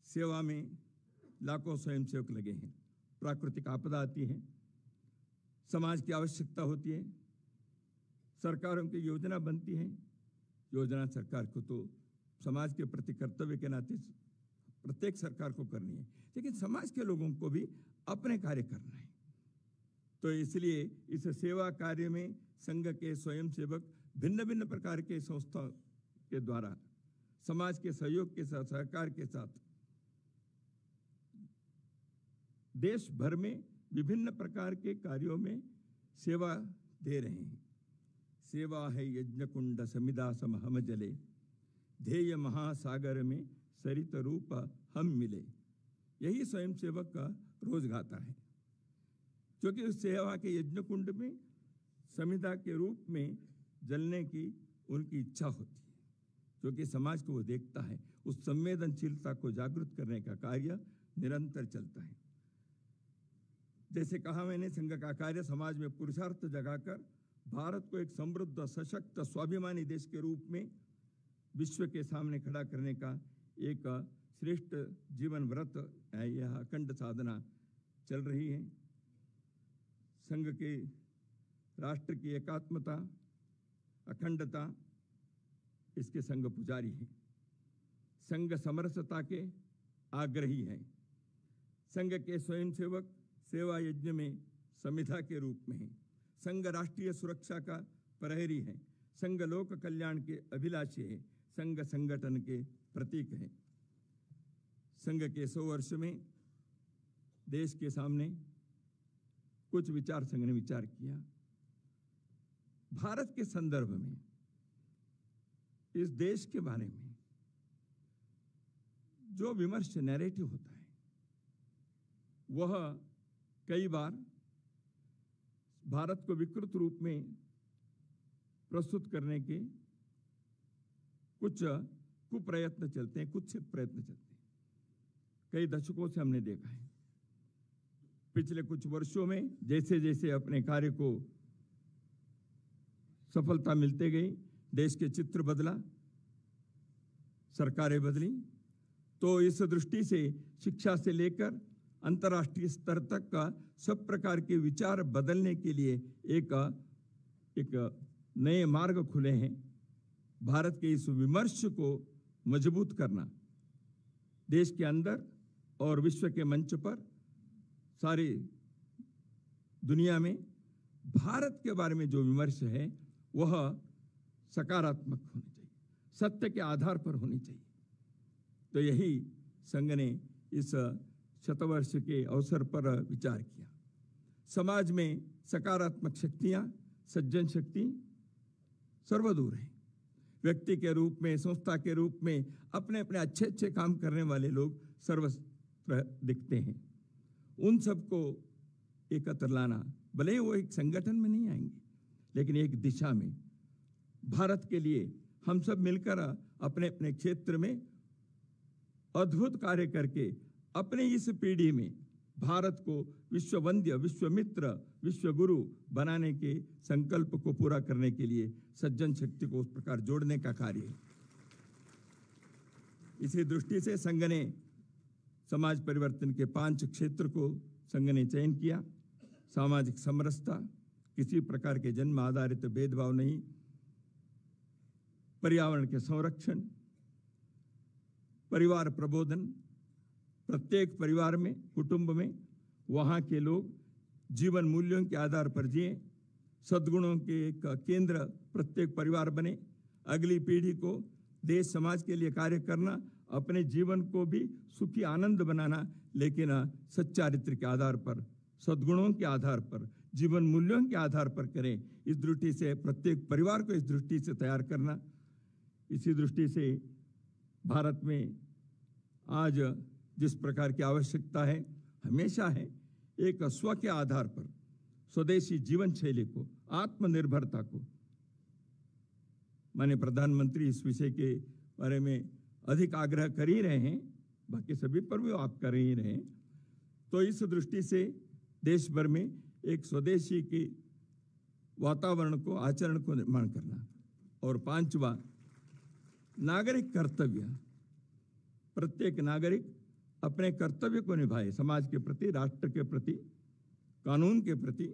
[SPEAKER 4] सेवा में लाखों स्वयंसेवक लगे हैं। प्राकृतिक आपदा आती है, समाज की आवश्यकता होती है, सरकारों की योजना बनती है। योजना सरकार को तो समाज के प्रति कर्तव्य के नाते प्रत्येक सरकार को करनी है, लेकिन समाज के लोगों को भी अपने कार्य करना है। तो इसलिए इस सेवा कार्य में संघ के स्वयंसेवक भिन्न भिन्न प्रकार के संस्था के द्वारा समाज के सहयोग के साथ, सहकार के साथ देश भर में विभिन्न प्रकार के कार्यों में सेवा दे रहे हैं। सेवा है यज्ञ कुंड समिदा समहम जले, ध्येय महासागर में सरित रूप हम मिले। यही स्वयंसेवक का रोज गाथा है, क्योंकि उस सेवा के यज्ञ कुंड में समिधा के रूप में जलने की उनकी इच्छा होती है, क्योंकि समाज को वो देखता है। उस संवेदनशीलता को जागृत करने का कार्य निरंतर चलता है। जैसे कहा मैंने, संघ का कार्य समाज में पुरुषार्थ जगाकर भारत को एक समृद्ध, सशक्त, स्वाभिमानी देश के रूप में विश्व के सामने खड़ा करने का एक श्रेष्ठ जीवन व्रत है। यह अखंड साधना चल रही है। संघ के राष्ट्र की एकात्मता, अखंडता, इसके संघ पुजारी है। संघ समरसता के आग्रही है। संघ के स्वयंसेवक सेवा यज्ञ में समिधा के रूप में है। संघ राष्ट्रीय सुरक्षा का प्रहरी है। संघ लोक कल्याण के अभिलाषी है। संघ संगठन के प्रतीक है। संघ के 100 वर्ष में देश के सामने कुछ विचार संघ ने विचार किया। भारत के संदर्भ में, इस देश के बारे में जो विमर्श नैरेटिव होता है, वह कई बार भारत को विकृत रूप में प्रस्तुत करने के कुछ कुप्रयत्न चलते हैं, कुछ प्रयत्न चलते हैं। कई दशकों से हमने देखा है। पिछले कुछ वर्षों में जैसे जैसे अपने कार्य को सफलता मिलते गई, देश के चित्र बदला, सरकारें बदली, तो इस दृष्टि से शिक्षा से लेकर अंतर्राष्ट्रीय स्तर तक का सब प्रकार के विचार बदलने के लिए एक नए मार्ग खुले हैं। भारत के इस विमर्श को मजबूत करना, देश के अंदर और विश्व के मंच पर, सारी दुनिया में भारत के बारे में जो विमर्श है वह सकारात्मक होनी चाहिए, सत्य के आधार पर होनी चाहिए। तो यही संघ ने इस शतवर्ष के अवसर पर विचार किया। समाज में सकारात्मक शक्तियां, सज्जन शक्ति सर्वदूर हैं। व्यक्ति के रूप में, संस्था के रूप में अपने अपने अच्छे अच्छे काम करने वाले लोग सर्वत्र दिखते हैं। उन सबको एकत्र लाना, भले ही वो एक संगठन में नहीं आएंगे, लेकिन एक दिशा में भारत के लिए हम सब मिलकर अपने अपने क्षेत्र में अद्भुत कार्य करके अपने इस पीढ़ी में भारत को विश्ववंद्य, विश्वमित्र, विश्वगुरु बनाने के संकल्प को पूरा करने के लिए सज्जन शक्ति को उस प्रकार जोड़ने का कार्य है। इसी दृष्टि से संघ ने समाज परिवर्तन के 5 क्षेत्र को संघ ने चयन किया। सामाजिक समरसता, किसी प्रकार के जन्म आधारित भेदभाव नहीं, पर्यावरण के संरक्षण, परिवार प्रबोधन, प्रत्येक परिवार में, कुटुंब में वहां के लोग जीवन मूल्यों के आधार पर जिए, सद्गुणों के एक केंद्र प्रत्येक परिवार बने, अगली पीढ़ी को देश समाज के लिए कार्य करना, अपने जीवन को भी सुखी आनंद बनाना, लेकिन सच्चारित्र के आधार पर, सद्गुणों के आधार पर, जीवन मूल्यों के आधार पर करें। इस दृष्टि से प्रत्येक परिवार को इस दृष्टि से तैयार करना। इसी दृष्टि से भारत में आज जिस प्रकार की आवश्यकता है, हमेशा है एक स्व के आधार पर स्वदेशी जीवन शैली को, आत्मनिर्भरता को, माननीय प्रधानमंत्री इस विषय के बारे में अधिक आग्रह कर ही रहे हैं, बाकी सभी पर भी आप कर ही रहे हैं। तो इस दृष्टि से देश भर में एक स्वदेशी की वातावरण को, आचरण को निर्माण करना। और पांचवा, नागरिक कर्तव्य। प्रत्येक नागरिक अपने कर्तव्य को निभाए, समाज के प्रति, राष्ट्र के प्रति, कानून के प्रति।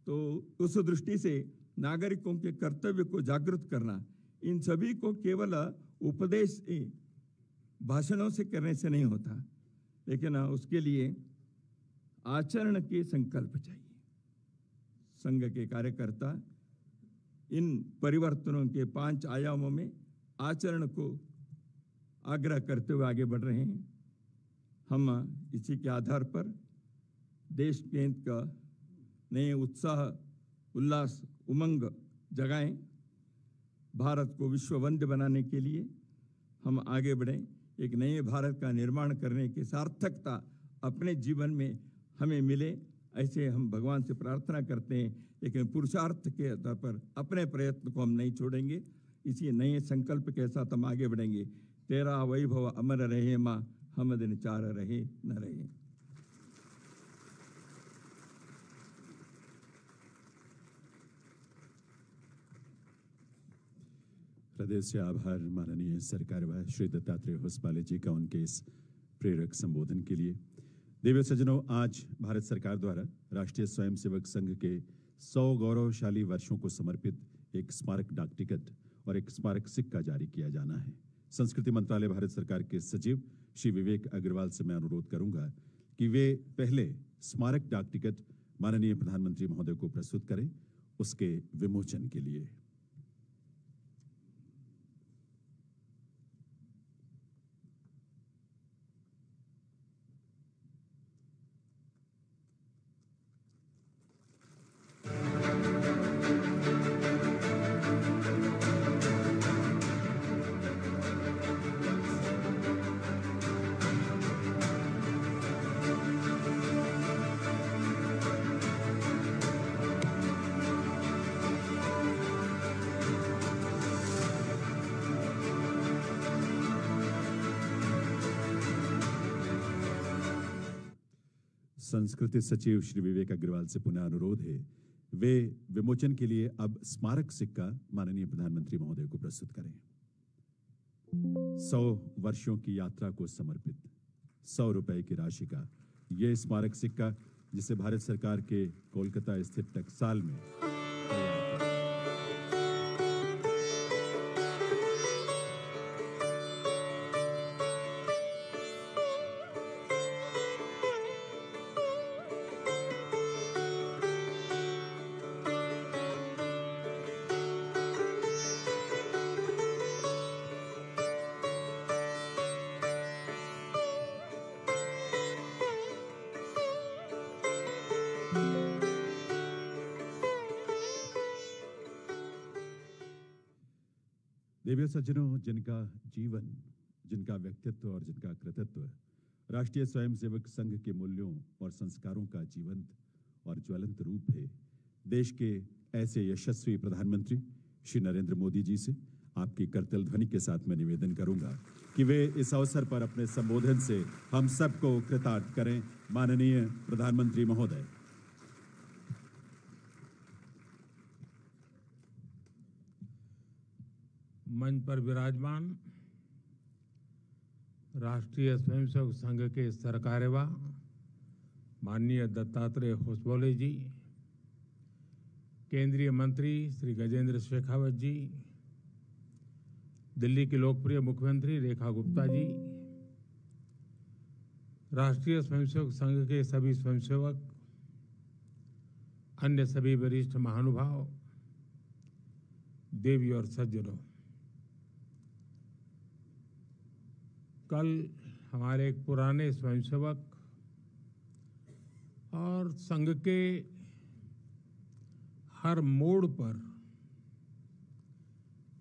[SPEAKER 4] तो उस दृष्टि से नागरिकों के कर्तव्य को जागृत करना, इन सभी को केवल उपदेश भाषणों से करने से नहीं होता, लेकिन उसके लिए आचरण के संकल्प चाहिए। संघ के कार्यकर्ता इन परिवर्तनों के 5 आयामों में आचरण को आग्रह करते हुए आगे बढ़ रहे हैं। हम इसी के आधार पर देश के हित का नए उत्साह, उल्लास, उमंग जगाएं। भारत को विश्व वंद्य बनाने के लिए हम आगे बढ़ें। एक नए भारत का निर्माण करने की सार्थकता अपने जीवन में हमें मिले, ऐसे हम भगवान से प्रार्थना करते हैं। लेकिन पुरुषार्थ के आधार पर अपने प्रयत्न को हम नहीं छोड़ेंगे। इसी नए संकल्प के साथ हम आगे बढ़ेंगे। तेरा वैभव अमर रहे माँ, हम दिन चार रहे न रहे।
[SPEAKER 1] हृदय से आभार माननीय सरकारवाह श्री दत्तात्रेय होसपाले जी का उनके इस प्रेरक संबोधन के लिए। देवी सज्जनों, आज भारत सरकार द्वारा राष्ट्रीय स्वयंसेवक संघ के 100 गौरवशाली वर्षों को समर्पित एक स्मारक डाक टिकट और एक स्मारक सिक्का जारी किया जाना है। संस्कृति मंत्रालय भारत सरकार के सचिव श्री विवेक अग्रवाल से मैं अनुरोध करूंगा कि वे पहले स्मारक डाक टिकट माननीय प्रधानमंत्री महोदय को प्रस्तुत करें उसके विमोचन के लिए। संस्कृति सचिव श्री विवेक अग्रवाल से पुनः अनुरोध है, वे विमोचन के लिए अब स्मारक सिक्का माननीय प्रधानमंत्री महोदय को प्रस्तुत करें। 100 वर्षों की यात्रा को समर्पित 100 रुपए की राशि का यह स्मारक सिक्का, जिसे भारत सरकार के कोलकाता स्थित टकसाल में देवी सज्जनों, जिनका जीवन, जिनका व्यक्तित्व और जिनका कृतित्व राष्ट्रीय स्वयंसेवक संघ के मूल्यों और संस्कारों का जीवंत और ज्वलंत रूप है, देश के ऐसे यशस्वी प्रधानमंत्री श्री नरेंद्र मोदी जी से आपकी करतल ध्वनि के साथ मैं निवेदन करूंगा कि वे इस अवसर पर अपने संबोधन से हम सबको कृतार्थ करें। माननीय प्रधानमंत्री महोदय।
[SPEAKER 5] मंच पर विराजमान राष्ट्रीय स्वयंसेवक संघ के सरकार्यवाह माननीय दत्तात्रेय होसबोले जी, केंद्रीय मंत्री श्री गजेंद्र शेखावत जी, दिल्ली की लोकप्रिय मुख्यमंत्री रेखा गुप्ता जी, राष्ट्रीय स्वयंसेवक संघ के सभी स्वयंसेवक, अन्य सभी वरिष्ठ महानुभाव, देवी और सज्जनों, कल हमारे एक पुराने स्वयंसेवक और संघ के हर मोड़ पर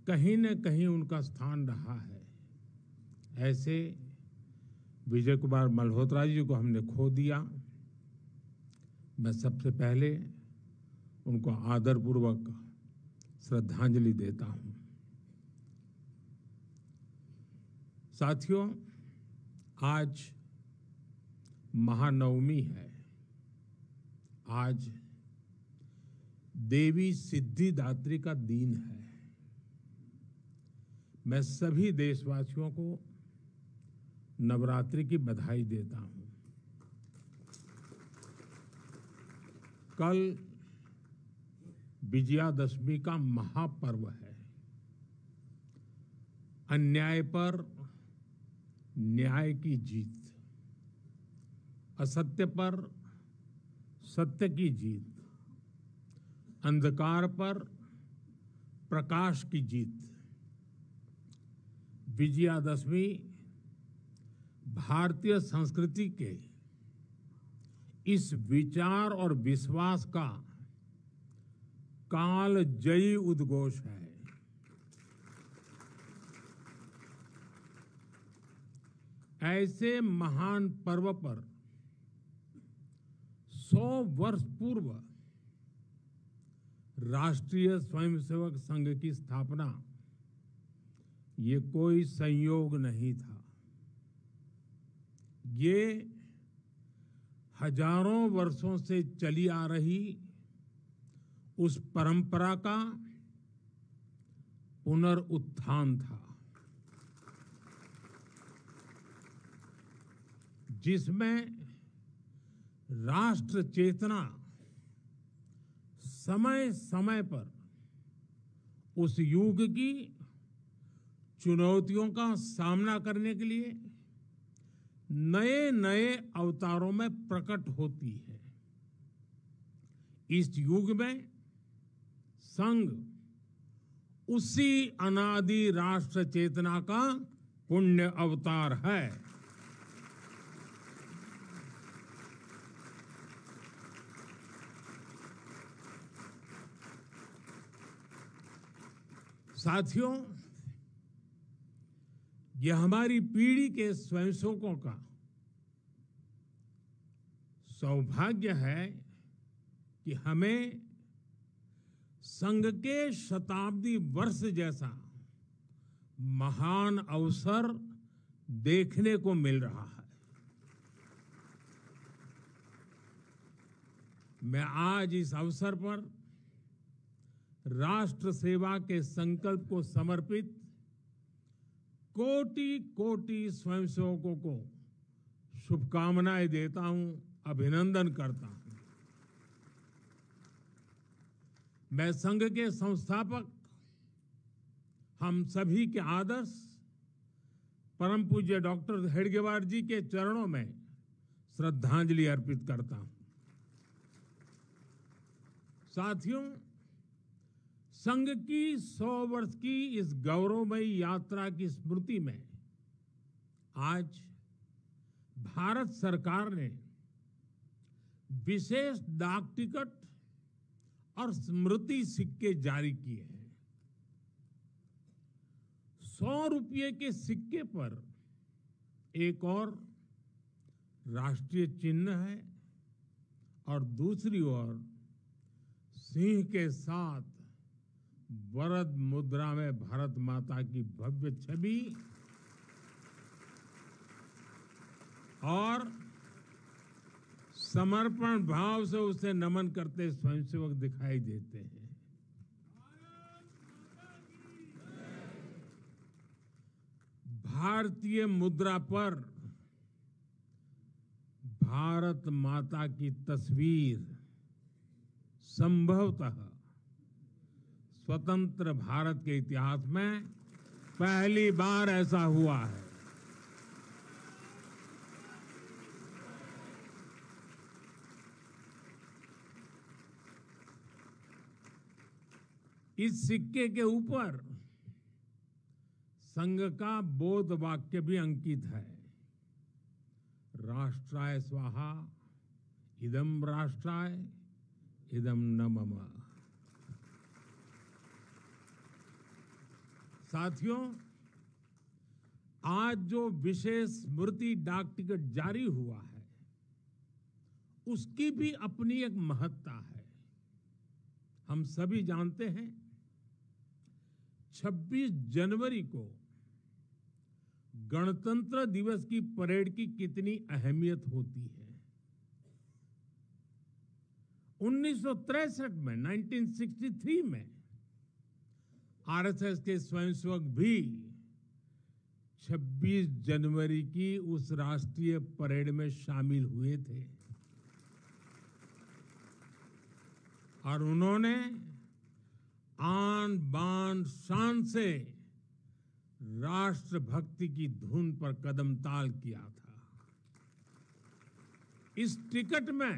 [SPEAKER 5] कहीं न कहीं उनका स्थान रहा है, ऐसे विजय कुमार मल्होत्रा जी को हमने खो दिया। मैं सबसे पहले उनको आदरपूर्वक श्रद्धांजलि देता हूं। साथियों, आज महानवमी है। आज देवी सिद्धिदात्री का दिन है। मैं सभी देशवासियों को नवरात्रि की बधाई देता हूं। कल विजयादशमी का महापर्व है। अन्याय पर न्याय की जीत, असत्य पर सत्य की जीत, अंधकार पर प्रकाश की जीत। विजयादशमी भारतीय संस्कृति के इस विचार और विश्वास का कालजयी उद्घोष है। ऐसे महान पर्व पर 100 वर्ष पूर्व राष्ट्रीय स्वयंसेवक संघ की स्थापना ये कोई संयोग नहीं था। ये हजारों वर्षों से चली आ रही उस परंपरा का पुनरुत्थान था, जिसमें राष्ट्र चेतना समय समय पर उस युग की चुनौतियों का सामना करने के लिए नए नए अवतारों में प्रकट होती है। इस युग में संघ उसी अनादि राष्ट्र चेतना का पुण्य अवतार है। साथियों, यह हमारी पीढ़ी के स्वयंसेवकों का सौभाग्य है कि हमें संघ के शताब्दी वर्ष जैसा महान अवसर देखने को मिल रहा है। मैं आज इस अवसर पर राष्ट्र सेवा के संकल्प को समर्पित कोटि कोटि स्वयंसेवकों को शुभकामनाएं देता हूं, अभिनंदन करता हूं। मैं संघ के संस्थापक हम सभी के आदर्श परम पूज्य डॉक्टर हेडगेवार जी के चरणों में श्रद्धांजलि अर्पित करता हूं। साथियों, संघ की 100 वर्ष की इस गौरवमयी यात्रा की स्मृति में आज भारत सरकार ने विशेष डाक टिकट और स्मृति सिक्के जारी किए हैं। 100 रुपये के सिक्के पर एक और राष्ट्रीय चिन्ह है और दूसरी ओर सिंह के साथ वरद मुद्रा में भारत माता की भव्य छवि और समर्पण भाव से उसे नमन करते स्वयंसेवक दिखाई देते हैं। भारतीय मुद्रा पर भारत माता की तस्वीर संभवतः स्वतंत्र भारत के इतिहास में पहली बार ऐसा हुआ है। इस सिक्के के ऊपर संघ का बोध वाक्य भी अंकित है। राष्ट्राय स्वाहा इदम राष्ट्राय इदम न मम। साथियों, आज जो विशेष स्मृति डाक टिकट जारी हुआ है उसकी भी अपनी एक महत्ता है। हम सभी जानते हैं 26 जनवरी को गणतंत्र दिवस की परेड की कितनी अहमियत होती है। 1963 में 1963 में आरएसएस के स्वयंसेवक भी 26 जनवरी की उस राष्ट्रीय परेड में शामिल हुए थे और उन्होंने आन बान शान से राष्ट्रभक्ति की धुन पर कदम ताल किया था। इस टिकट में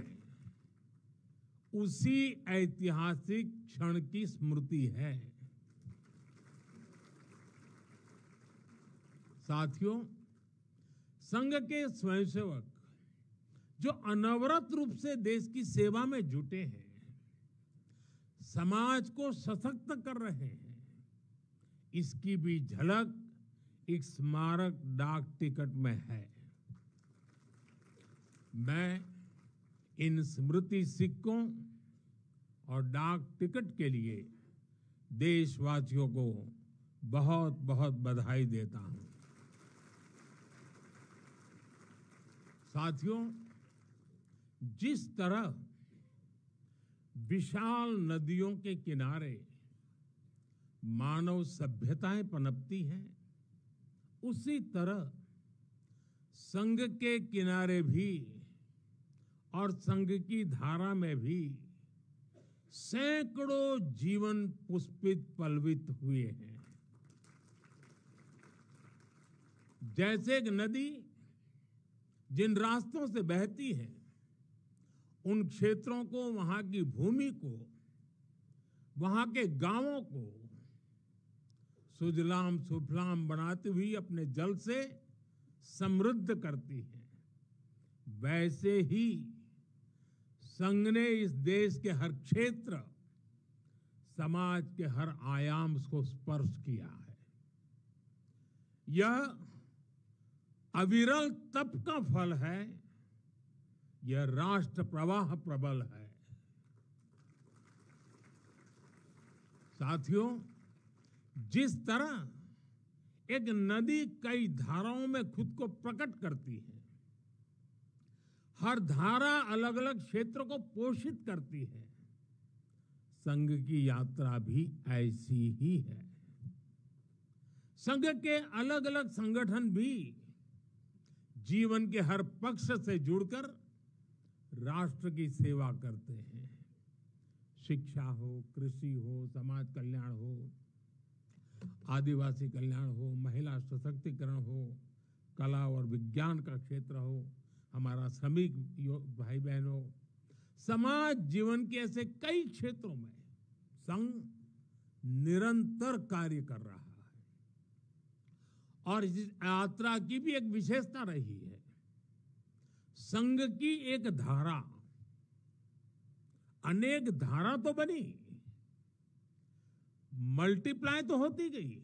[SPEAKER 5] उसी ऐतिहासिक क्षण की स्मृति है। साथियों, संघ के स्वयंसेवक जो अनवरत रूप से देश की सेवा में जुटे हैं, समाज को सशक्त कर रहे हैं, इसकी भी झलक एक स्मारक डाक टिकट में है। मैं इन स्मृति सिक्कों और डाक टिकट के लिए देशवासियों को बहुत बहुत बधाई देता हूं। साथियों, जिस तरह विशाल नदियों के किनारे मानव सभ्यताएं पनपती हैं, उसी तरह संघ के किनारे भी और संघ की धारा में भी सैकड़ों जीवन पुष्पित पल्वित हुए हैं। जैसे एक नदी जिन रास्तों से बहती है, उन क्षेत्रों को, वहां की भूमि को, वहां के गांवों को सुजलाम सुफलाम बनाती हुई अपने जल से समृद्ध करती है, वैसे ही संघ ने इस देश के हर क्षेत्र, समाज के हर आयाम को स्पर्श किया है। यह अविरल तप का फल है, यह राष्ट्र प्रवाह प्रबल है। साथियों, जिस तरह एक नदी कई धाराओं में खुद को प्रकट करती है, हर धारा अलग अलग क्षेत्र को पोषित करती है, संघ की यात्रा भी ऐसी ही है। संघ के अलग अलग संगठन भी जीवन के हर पक्ष से जुड़कर राष्ट्र की सेवा करते हैं। शिक्षा हो, कृषि हो, समाज कल्याण हो, आदिवासी कल्याण हो, महिला सशक्तिकरण हो, कला और विज्ञान का क्षेत्र हो, हमारा श्रमिक भाई बहनों, समाज जीवन के ऐसे कई क्षेत्रों में संघ निरंतर कार्य कर रहा है। और इस यात्रा की भी एक विशेषता रही है। संघ की एक धारा अनेक धारा तो बनी, मल्टीप्लाई तो होती गई,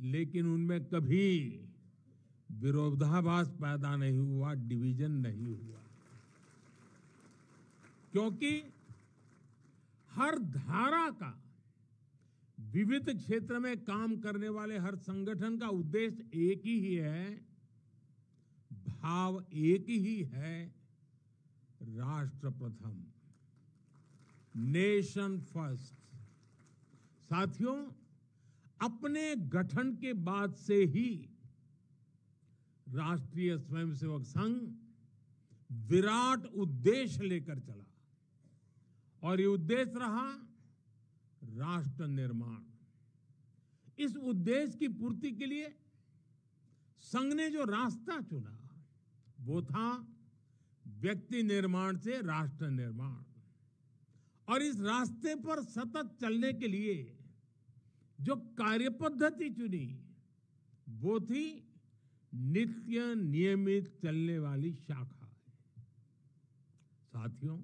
[SPEAKER 5] लेकिन उनमें कभी विरोधाभास पैदा नहीं हुआ, डिवीजन नहीं हुआ, क्योंकि हर धारा का, विविध क्षेत्र में काम करने वाले हर संगठन का उद्देश्य एक ही है, भाव एक ही है, राष्ट्र प्रथम, नेशन फर्स्ट। साथियों, अपने गठन के बाद से ही राष्ट्रीय स्वयंसेवक संघ विराट उद्देश्य लेकर चला और ये उद्देश्य रहा राष्ट्र निर्माण। इस उद्देश्य की पूर्ति के लिए संघ ने जो रास्ता चुना वो था व्यक्ति निर्माण से राष्ट्र निर्माण, और इस रास्ते पर सतत चलने के लिए जो कार्यपद्धति चुनी वो थी नित्य नियमित चलने वाली शाखा। साथियों,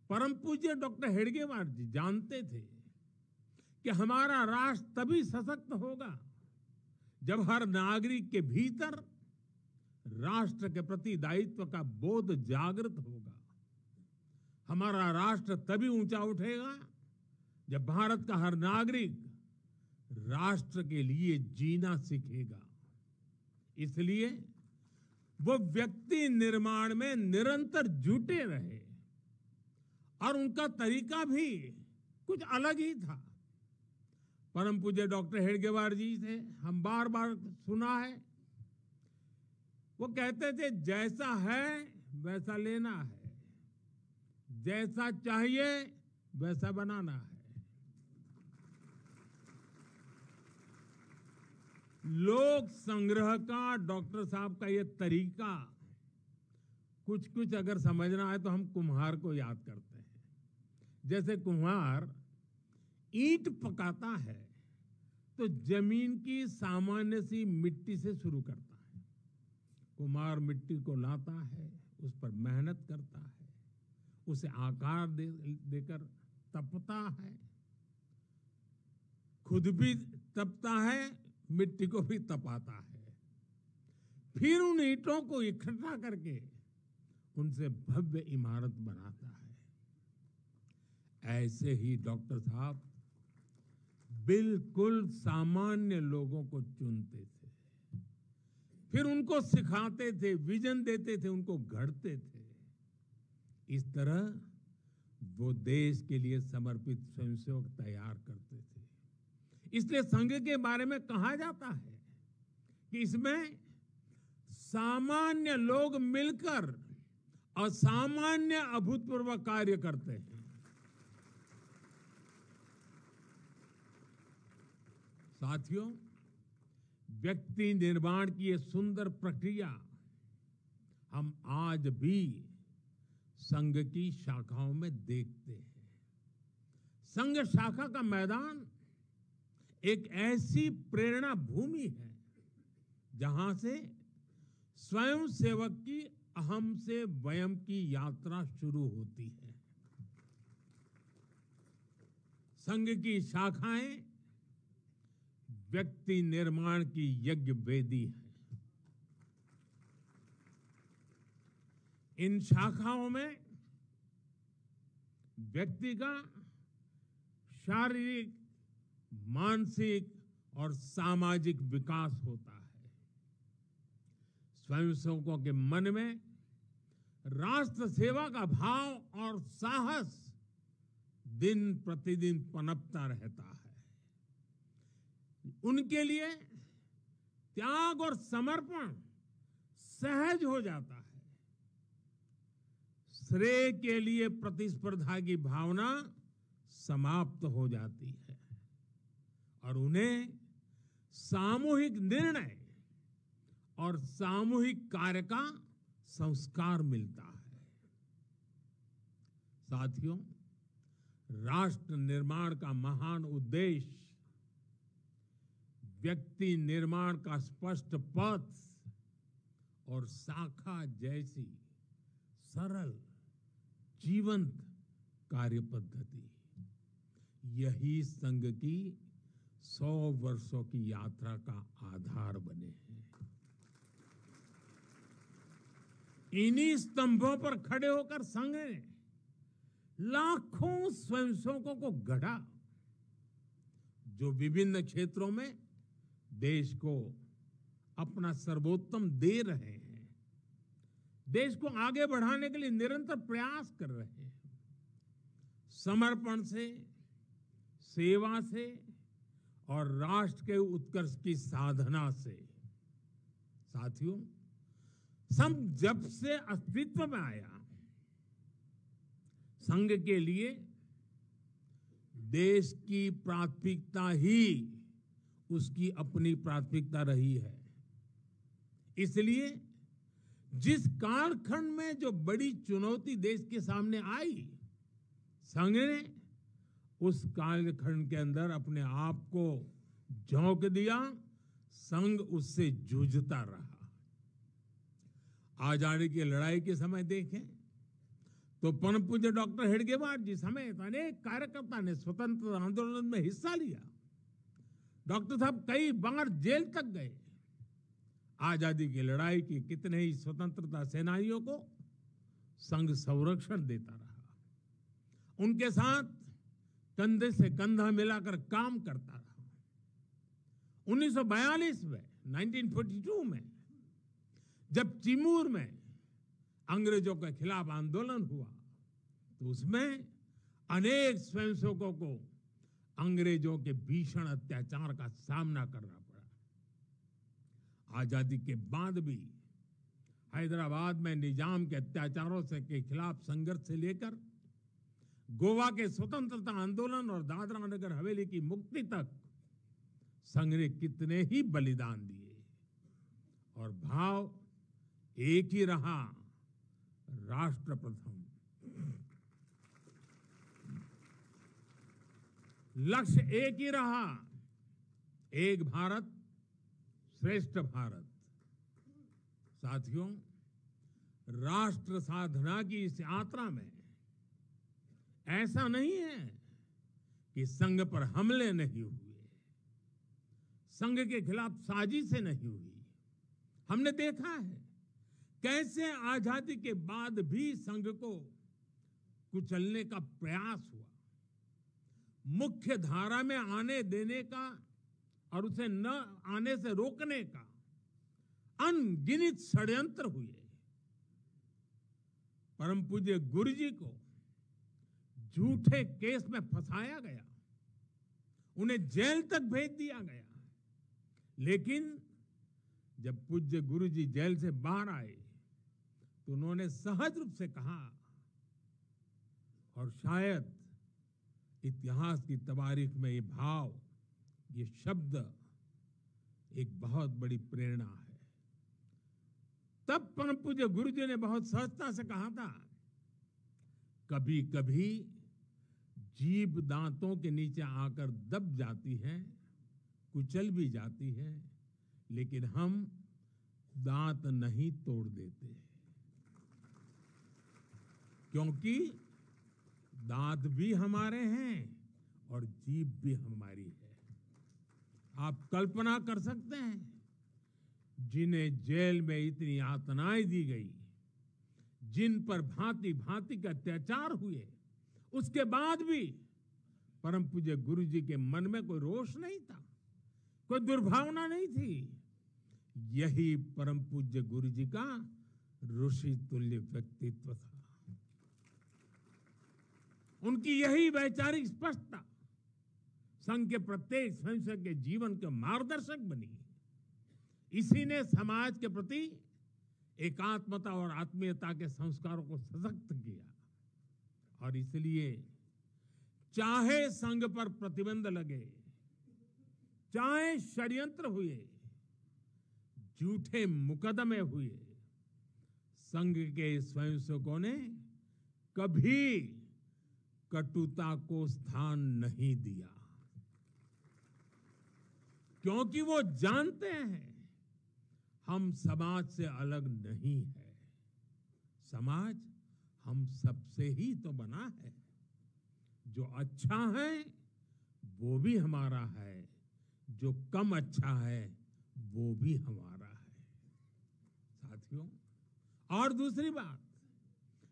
[SPEAKER 5] परम पूज्य डॉक्टर हेडगेवार जी जानते थे कि हमारा राष्ट्र तभी सशक्त होगा जब हर नागरिक के भीतर राष्ट्र के प्रति दायित्व का बोध जागृत होगा। हमारा राष्ट्र तभी ऊंचा उठेगा जब भारत का हर नागरिक राष्ट्र के लिए जीना सीखेगा। इसलिए वो व्यक्ति निर्माण में निरंतर जुटे रहे और उनका तरीका भी कुछ अलग ही था। परम पूज्य डॉक्टर हेडगेवार जी से हम बार बार सुना है, वो कहते थे जैसा है वैसा लेना है, जैसा चाहिए वैसा बनाना है। लोक संग्रह का डॉक्टर साहब का ये तरीका कुछ कुछ अगर समझना है तो हम कुम्हार को याद करते हैं। जैसे कुम्हार ईंट पकाता है तो जमीन की सामान्य सी मिट्टी से शुरू करता है। कुम्हार मिट्टी को लाता है, उस पर मेहनत करता है, उसे आकार देकर तपता है, खुद भी तपता है, मिट्टी को भी तपाता है, फिर उन ईंटों को इकट्ठा करके उनसे भव्य इमारत बनाता है। ऐसे ही डॉक्टर साहब बिल्कुल सामान्य लोगों को चुनते थे, फिर उनको सिखाते थे, विजन देते थे, उनको गढ़ते थे। इस तरह वो देश के लिए समर्पित स्वयंसेवक तैयार करते थे। इसलिए संघ के बारे में कहा जाता है कि इसमें सामान्य लोग मिलकर असामान्य अभूतपूर्व कार्य करते हैं। साथियों, व्यक्ति निर्माण की ये सुंदर प्रक्रिया हम आज भी संघ की शाखाओं में देखते हैं। संघ शाखा का मैदान एक ऐसी प्रेरणा भूमि है जहां से स्वयं सेवक की अहम से वयम की यात्रा शुरू होती है। संघ की शाखाएं व्यक्ति निर्माण की यज्ञ वेदी है। इन शाखाओं में व्यक्ति का शारीरिक, मानसिक और सामाजिक विकास होता है। स्वयंसेवकों के मन में राष्ट्र सेवा का भाव और साहस दिन प्रतिदिन पनपता रहता है। उनके लिए त्याग और समर्पण सहज हो जाता है। श्रेय के लिए प्रतिस्पर्धा की भावना समाप्त हो जाती है और उन्हें सामूहिक निर्णय और सामूहिक कार्य का संस्कार मिलता है। साथियों, राष्ट्र निर्माण का महान उद्देश्य व्यक्ति निर्माण का स्पष्ट पथ और शाखा जैसी सरल जीवंत कार्य पद्धति, यही संघ की 100 वर्षों की यात्रा का आधार बने हैं। इन्हीं स्तंभों पर खड़े होकर संघ ने लाखों स्वयंसेवकों को गढ़ा, जो विभिन्न क्षेत्रों में देश को अपना सर्वोत्तम दे रहे हैं, देश को आगे बढ़ाने के लिए निरंतर प्रयास कर रहे हैं। समर्पण से, सेवा से और राष्ट्र के उत्कर्ष की साधना से। साथियों, संघ जब से अस्तित्व में आया, संघ के लिए देश की प्राथमिकता ही उसकी अपनी प्राथमिकता रही है। इसलिए जिस कालखंड में जो बड़ी चुनौती देश के सामने आई, संघ ने उस कालखंड के अंदर अपने आप को झोंक दिया। संघ उससे जूझता रहा। आजादी की लड़ाई के समय देखें तो परम पूज्य डॉक्टर हेडगेवार जी समेत अनेक कार्यकर्ता ने स्वतंत्रता आंदोलन में हिस्सा लिया। डॉक्टर साहब कई बार जेल तक गए। आजादी की लड़ाई की कितने ही स्वतंत्रता सेनानियों को संघ संरक्षण देता रहा, उनके साथ कंधे से कंधा मिलाकर काम करता रहा। 1942 में 1942 में जब चिमूर में अंग्रेजों के खिलाफ आंदोलन हुआ तो उसमें अनेक स्वयंसेवकों को अंग्रेजों के भीषण अत्याचार का सामना करना पड़ा। आजादी के बाद भी हैदराबाद में निजाम के अत्याचारों से के खिलाफ संघर्ष से लेकर गोवा के स्वतंत्रता आंदोलन और दादरा नगर हवेली की मुक्ति तक संघ ने कितने ही बलिदान दिए और भाव एक ही रहा, राष्ट्र प्रथम। लक्ष्य एक ही रहा, एक भारत श्रेष्ठ भारत। साथियों, राष्ट्र साधना की इस यात्रा में ऐसा नहीं है कि संघ पर हमले नहीं हुए, संघ के खिलाफ साजिशें नहीं हुई। हमने देखा है कैसे आजादी के बाद भी संघ को कुचलने का प्रयास हुआ, मुख्य धारा में आने देने का और उसे न आने से रोकने का अनगिनत षड्यंत्र हुए। परम पूज्य गुरु जी को झूठे केस में फंसाया गया, उन्हें जेल तक भेज दिया गया, लेकिन जब पूज्य गुरु जी जेल से बाहर आए तो उन्होंने सहज रूप से कहा, और शायद इतिहास की तवारीख में ये भाव, ये शब्द एक बहुत बड़ी प्रेरणा है। तब परम पूज्य गुरु जी ने बहुत सहजता से कहा था, कभी कभी जीभ दांतों के नीचे आकर दब जाती है, कुचल भी जाती है, लेकिन हम दांत नहीं तोड़ देते, क्योंकि दांत भी हमारे हैं और जीभ भी हमारी है। आप कल्पना कर सकते हैं, जिन्हें जेल में इतनी यातनाएं दी गई, जिन पर भांति भांति के अत्याचार हुए, उसके बाद भी परम पूज्य गुरु जी के मन में कोई रोष नहीं था, कोई दुर्भावना नहीं थी। यही परम पूज्य गुरु जी का ऋषि तुल्य व्यक्तित्व था। उनकी यही वैचारिक स्पष्टता संघ के प्रत्येक स्वयंसेवक के जीवन के मार्गदर्शक बनी। इसी ने समाज के प्रति एकात्मता और आत्मीयता के संस्कारों को सशक्त किया, और इसलिए चाहे संघ पर प्रतिबंध लगे, चाहे षड्यंत्र हुए, झूठे मुकदमे हुए, संघ के स्वयंसेवकों ने कभी कटुता को स्थान नहीं दिया, क्योंकि वो जानते हैं हम समाज से अलग नहीं है। समाज हम सबसे ही तो बना है, जो अच्छा है वो भी हमारा है, जो कम अच्छा है वो भी हमारा है। साथियों, और दूसरी बात,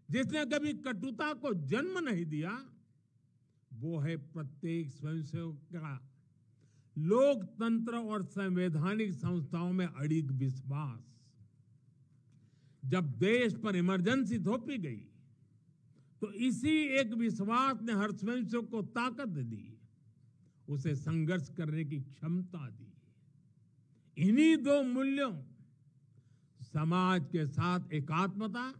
[SPEAKER 5] जिसने कभी कटुता को जन्म नहीं दिया, वो है प्रत्येक स्वयंसेवक का लोकतंत्र और संवैधानिक संस्थाओं में अडिग विश्वास। जब देश पर इमरजेंसी थोपी गई तो इसी एक विश्वास ने हर स्वयंसेवक को ताकत दी, उसे संघर्ष करने की क्षमता दी। इन्हीं दो मूल्यों, समाज के साथ एकात्मता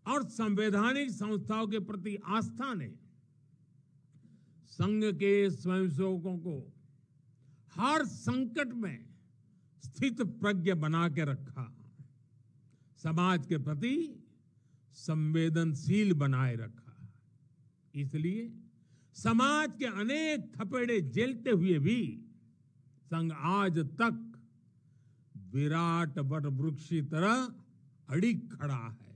[SPEAKER 5] और संवैधानिक संस्थाओं के प्रति आस्था ने संघ के स्वयंसेवकों को हर संकट में स्थित प्रज्ञ बना के रखा, समाज के प्रति संवेदनशील बनाए रखा। इसलिए समाज के अनेक थपेड़े झेलते हुए भी संघ आज तक विराट वट वृक्ष की तरह अडिग खड़ा है,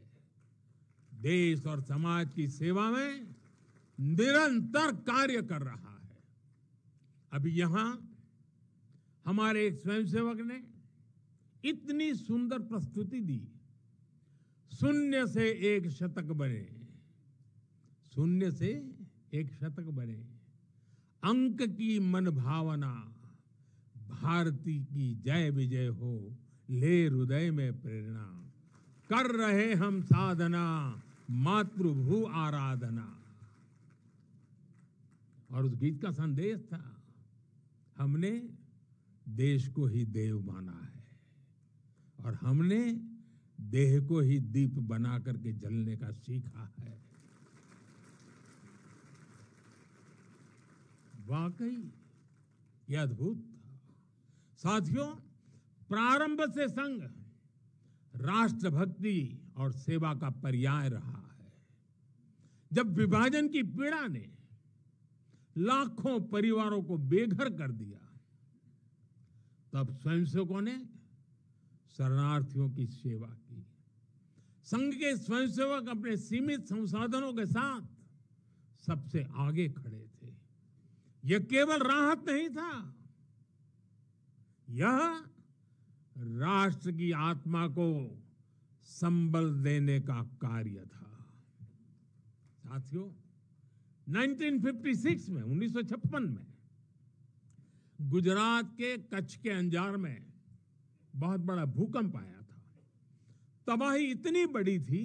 [SPEAKER 5] देश और समाज की सेवा में निरंतर कार्य कर रहा है। अभी यहां हमारे एक स्वयंसेवक ने इतनी सुंदर प्रस्तुति दी। शून्य से एक शतक बने, शून्य से एक शतक बने, अंक की मन भावना, भारती की जय विजय हो, ले हृदय में प्रेरणा, कर रहे हम साधना, मातृभू आराधना। और उस गीत का संदेश था, हमने देश को ही देव माना है और हमने देह को ही दीप बना करके जलने का सीखा है। वाकई यह अद्भुत था। साथियों, प्रारंभ से संघ राष्ट्रभक्ति और सेवा का पर्याय रहा है। जब विभाजन की पीड़ा ने लाखों परिवारों को बेघर कर दिया, तब स्वयंसेवकों ने शरणार्थियों की सेवा की। संघ के स्वयंसेवक अपने सीमित संसाधनों के साथ सबसे आगे खड़े थे। यह केवल राहत नहीं था, यह राष्ट्र की आत्मा को संबल देने का कार्य था। साथियों, 1956 में 1956 में गुजरात के कच्छ के अंजार में बहुत बड़ा भूकंप आया था। तबाही इतनी बड़ी थी,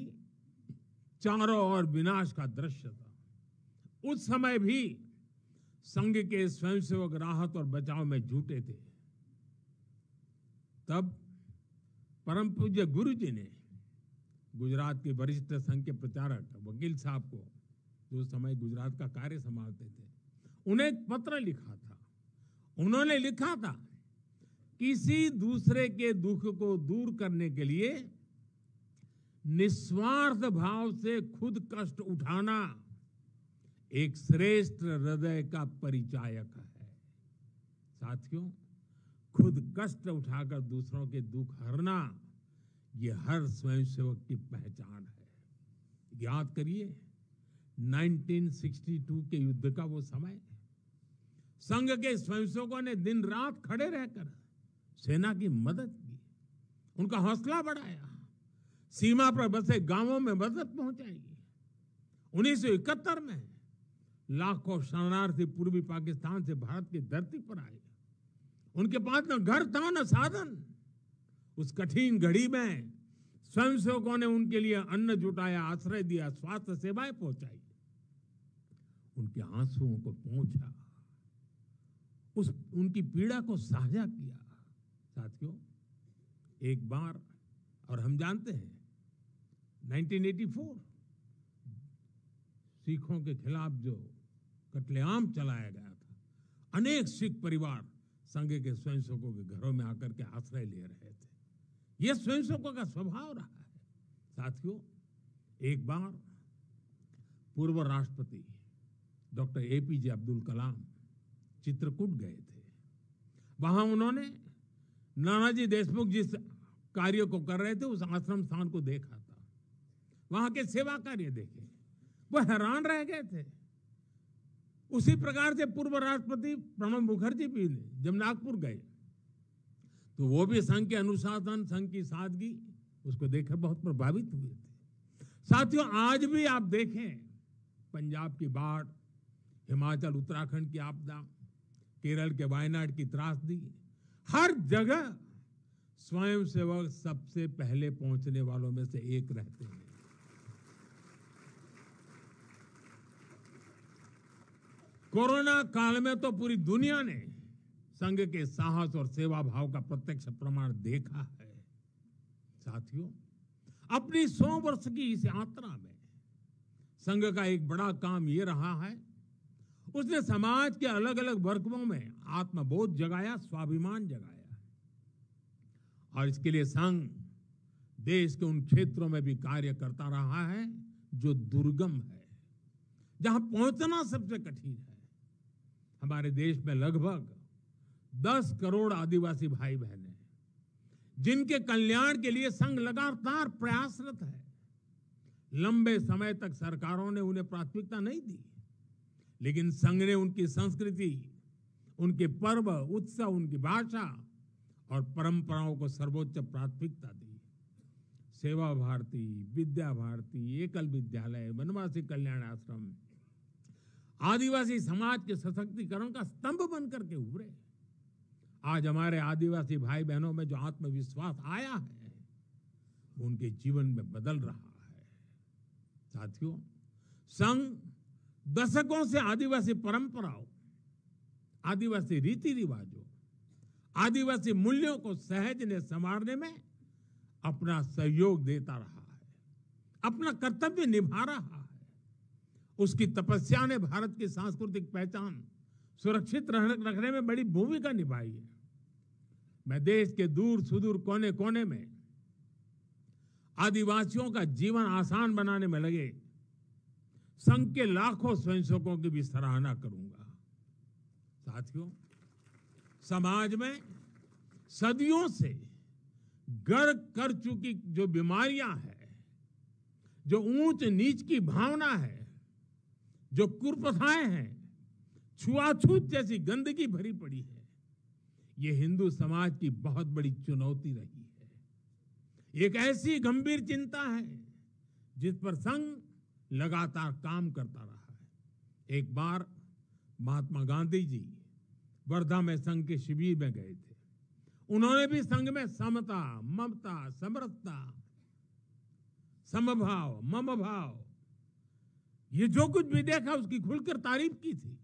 [SPEAKER 5] चारों ओर विनाश का दृश्य था। उस समय भी संघ के स्वयंसेवक राहत और बचाव में जुटे थे। तब परम पूज्य गुरु जी ने गुजरात के वरिष्ठ संघ के प्रचारक वकील साहब को, जो समय गुजरात का कार्य संभालते थे, उन्हें एक पत्र लिखा था। उन्होंने लिखा था, किसी दूसरे के दुख को दूर करने के लिए निस्वार्थ भाव से खुद कष्ट उठाना एक श्रेष्ठ हृदय का परिचायक है। साथियों, खुद कष्ट उठाकर दूसरों के दुख हरना, ये हर स्वयंसेवक की पहचान है। याद करिए 1962 के युद्ध का वो समय, संघ के स्वयंसेवकों ने दिन रात खड़े रहकर सेना की मदद की, उनका हौसला बढ़ाया, सीमा पर बसे गांवों में मदद पहुंचाई। 1971 में लाखों शरणार्थी पूर्वी पाकिस्तान से भारत की धरती पर आए। उनके पास न घर था न साधन। उस कठिन घड़ी में स्वयंसेवकों ने उनके लिए अन्न जुटाया, आश्रय दिया, स्वास्थ्य सेवाएं पहुंचाई, उनके आंसुओं को पहुंचा, उनकी पीड़ा को साझा किया। साथियों, एक बार, और हम जानते हैं 1984 सिखों के खिलाफ जो कत्लेआम चलाया गया था, अनेक सिख परिवार संघ के स्वयंसेवकों के घरों में आकर के आश्रय ले रहे थे। यह स्वयंसेवकों का स्वभाव रहा है। साथियों, एक बार पूर्व राष्ट्रपति डॉक्टर एपीजे अब्दुल कलाम चित्रकूट गए थे। वहां उन्होंने नानाजी देशमुख जिस कार्य को कर रहे थे, उस आश्रम स्थान को देखा था, वहां के सेवा कार्य देखे, वो हैरान रह गए थे। उसी प्रकार से पूर्व राष्ट्रपति प्रणब मुखर्जी भी जब नागपुर गए, तो वो भी संघ के अनुशासन, संघ की सादगी, उसको देखकर बहुत प्रभावित हुए थे। साथियों, आज भी आप देखें, पंजाब की बाढ़, हिमाचल उत्तराखंड की आपदा, केरल के वायनाड की त्रासदी, हर जगह स्वयंसेवक सबसे पहले पहुंचने वालों में से एक रहते हैं। कोरोना काल में तो पूरी दुनिया ने संघ के साहस और सेवा भाव का प्रत्यक्ष प्रमाण देखा है। साथियों, अपनी 100 वर्ष की इस यात्रा में संघ का एक बड़ा काम ये रहा है, उसने समाज के अलग अलग वर्गों में आत्मबोध जगाया, स्वाभिमान जगाया। और इसके लिए संघ देश के उन क्षेत्रों में भी कार्य करता रहा है जो दुर्गम है, जहां पहुंचना सबसे कठिन है। हमारे देश में लगभग 10 करोड़ आदिवासी भाई बहन हैं, जिनके कल्याण के लिए संघ लगातार प्रयासरत है। लंबे समय तक सरकारों ने उन्हें प्राथमिकता नहीं दी, लेकिन संघ ने उनकी संस्कृति, उनके पर्व, उत्सव, उनकी भाषा और परंपराओं को सर्वोच्च प्राथमिकता दी। सेवा भारती, विद्या भारती, एकल विद्यालय, वनवासी कल्याण आश्रम आदिवासी समाज के सशक्तिकरण का स्तंभ बनकर के उभरे। आज हमारे आदिवासी भाई बहनों में जो आत्मविश्वास आया है वो उनके जीवन में बदल रहा है। साथियों, संघ दशकों से आदिवासी परंपराओं, आदिवासी रीति रिवाजों, आदिवासी मूल्यों को सहजने संवारने में अपना सहयोग देता रहा है, अपना कर्तव्य निभा रहा है। उसकी तपस्या ने भारत की सांस्कृतिक पहचान सुरक्षित रखने में बड़ी भूमिका निभाई है। मैं देश के दूर सुदूर कोने कोने में आदिवासियों का जीवन आसान बनाने में लगे संघ के लाखों स्वयंसेवकों की भी सराहना करूंगा। साथियों, समाज में सदियों से घर कर चुकी जो बीमारियां हैं, जो ऊंच नीच की भावना है, जो कुप्रथाएं हैं, छुआछूत जैसी गंदगी भरी पड़ी है, ये हिंदू समाज की बहुत बड़ी चुनौती रही है। एक ऐसी गंभीर चिंता है जिस पर संघ लगातार काम करता रहा है। एक बार महात्मा गांधी जी वर्धा में संघ के शिविर में गए थे। उन्होंने भी संघ में समता, ममता, समरसता, समभाव, मम भाव, ये जो कुछ भी देखा उसकी खुलकर तारीफ की थी।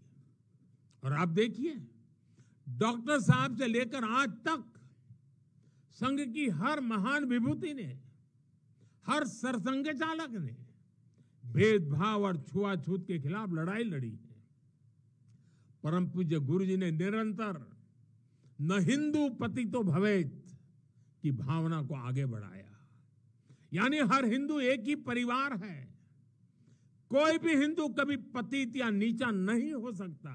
[SPEAKER 5] और आप देखिए, डॉक्टर साहब से लेकर आज तक संघ की हर महान विभूति ने, हर सरसंघ चालक ने भेदभाव और छुआछूत के खिलाफ लड़ाई लड़ी है। परम पूज्य गुरु जी ने निरंतर न हिंदू पतितो भवेत की भावना को आगे बढ़ाया। यानी हर हिंदू एक ही परिवार है, कोई भी हिंदू कभी पतित या नीचा नहीं हो सकता।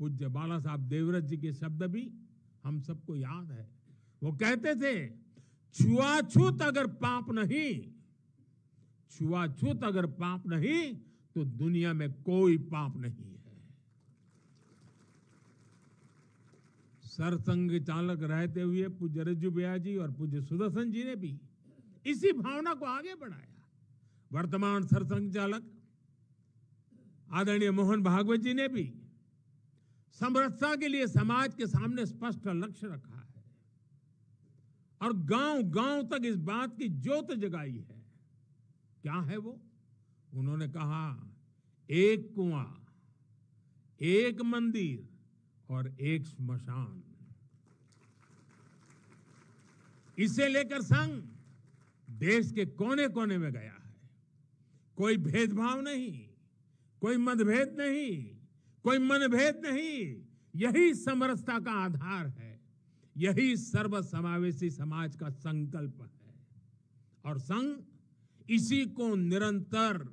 [SPEAKER 5] पूज्य बाला साहब देवव्रत जी के शब्द भी हम सबको याद है। वो कहते थे, छुआछूत अगर पाप नहीं, छुआछूत अगर पाप नहीं तो दुनिया में कोई पाप नहीं है। सरसंघ चालक रहते हुए पूज्य रज्जू भैया जी और पूज्य सुदर्शन जी ने भी इसी भावना को आगे बढ़ाया। वर्तमान सरसंघ चालक आदरणीय मोहन भागवत जी ने भी समरसता के लिए समाज के सामने स्पष्ट लक्ष्य रखा है और गांव गांव तक इस बात की ज्योत जगाई है। क्या है वो? उन्होंने कहा, एक कुआं, एक मंदिर और एक श्मशान। इसे लेकर संघ देश के कोने कोने में गया है। कोई भेदभाव नहीं, कोई मतभेद नहीं, कोई मनभेद नहीं। यही समरसता का आधार है, यही सर्वसमावेशी समाज का संकल्प है। और संघ इसी को निरंतर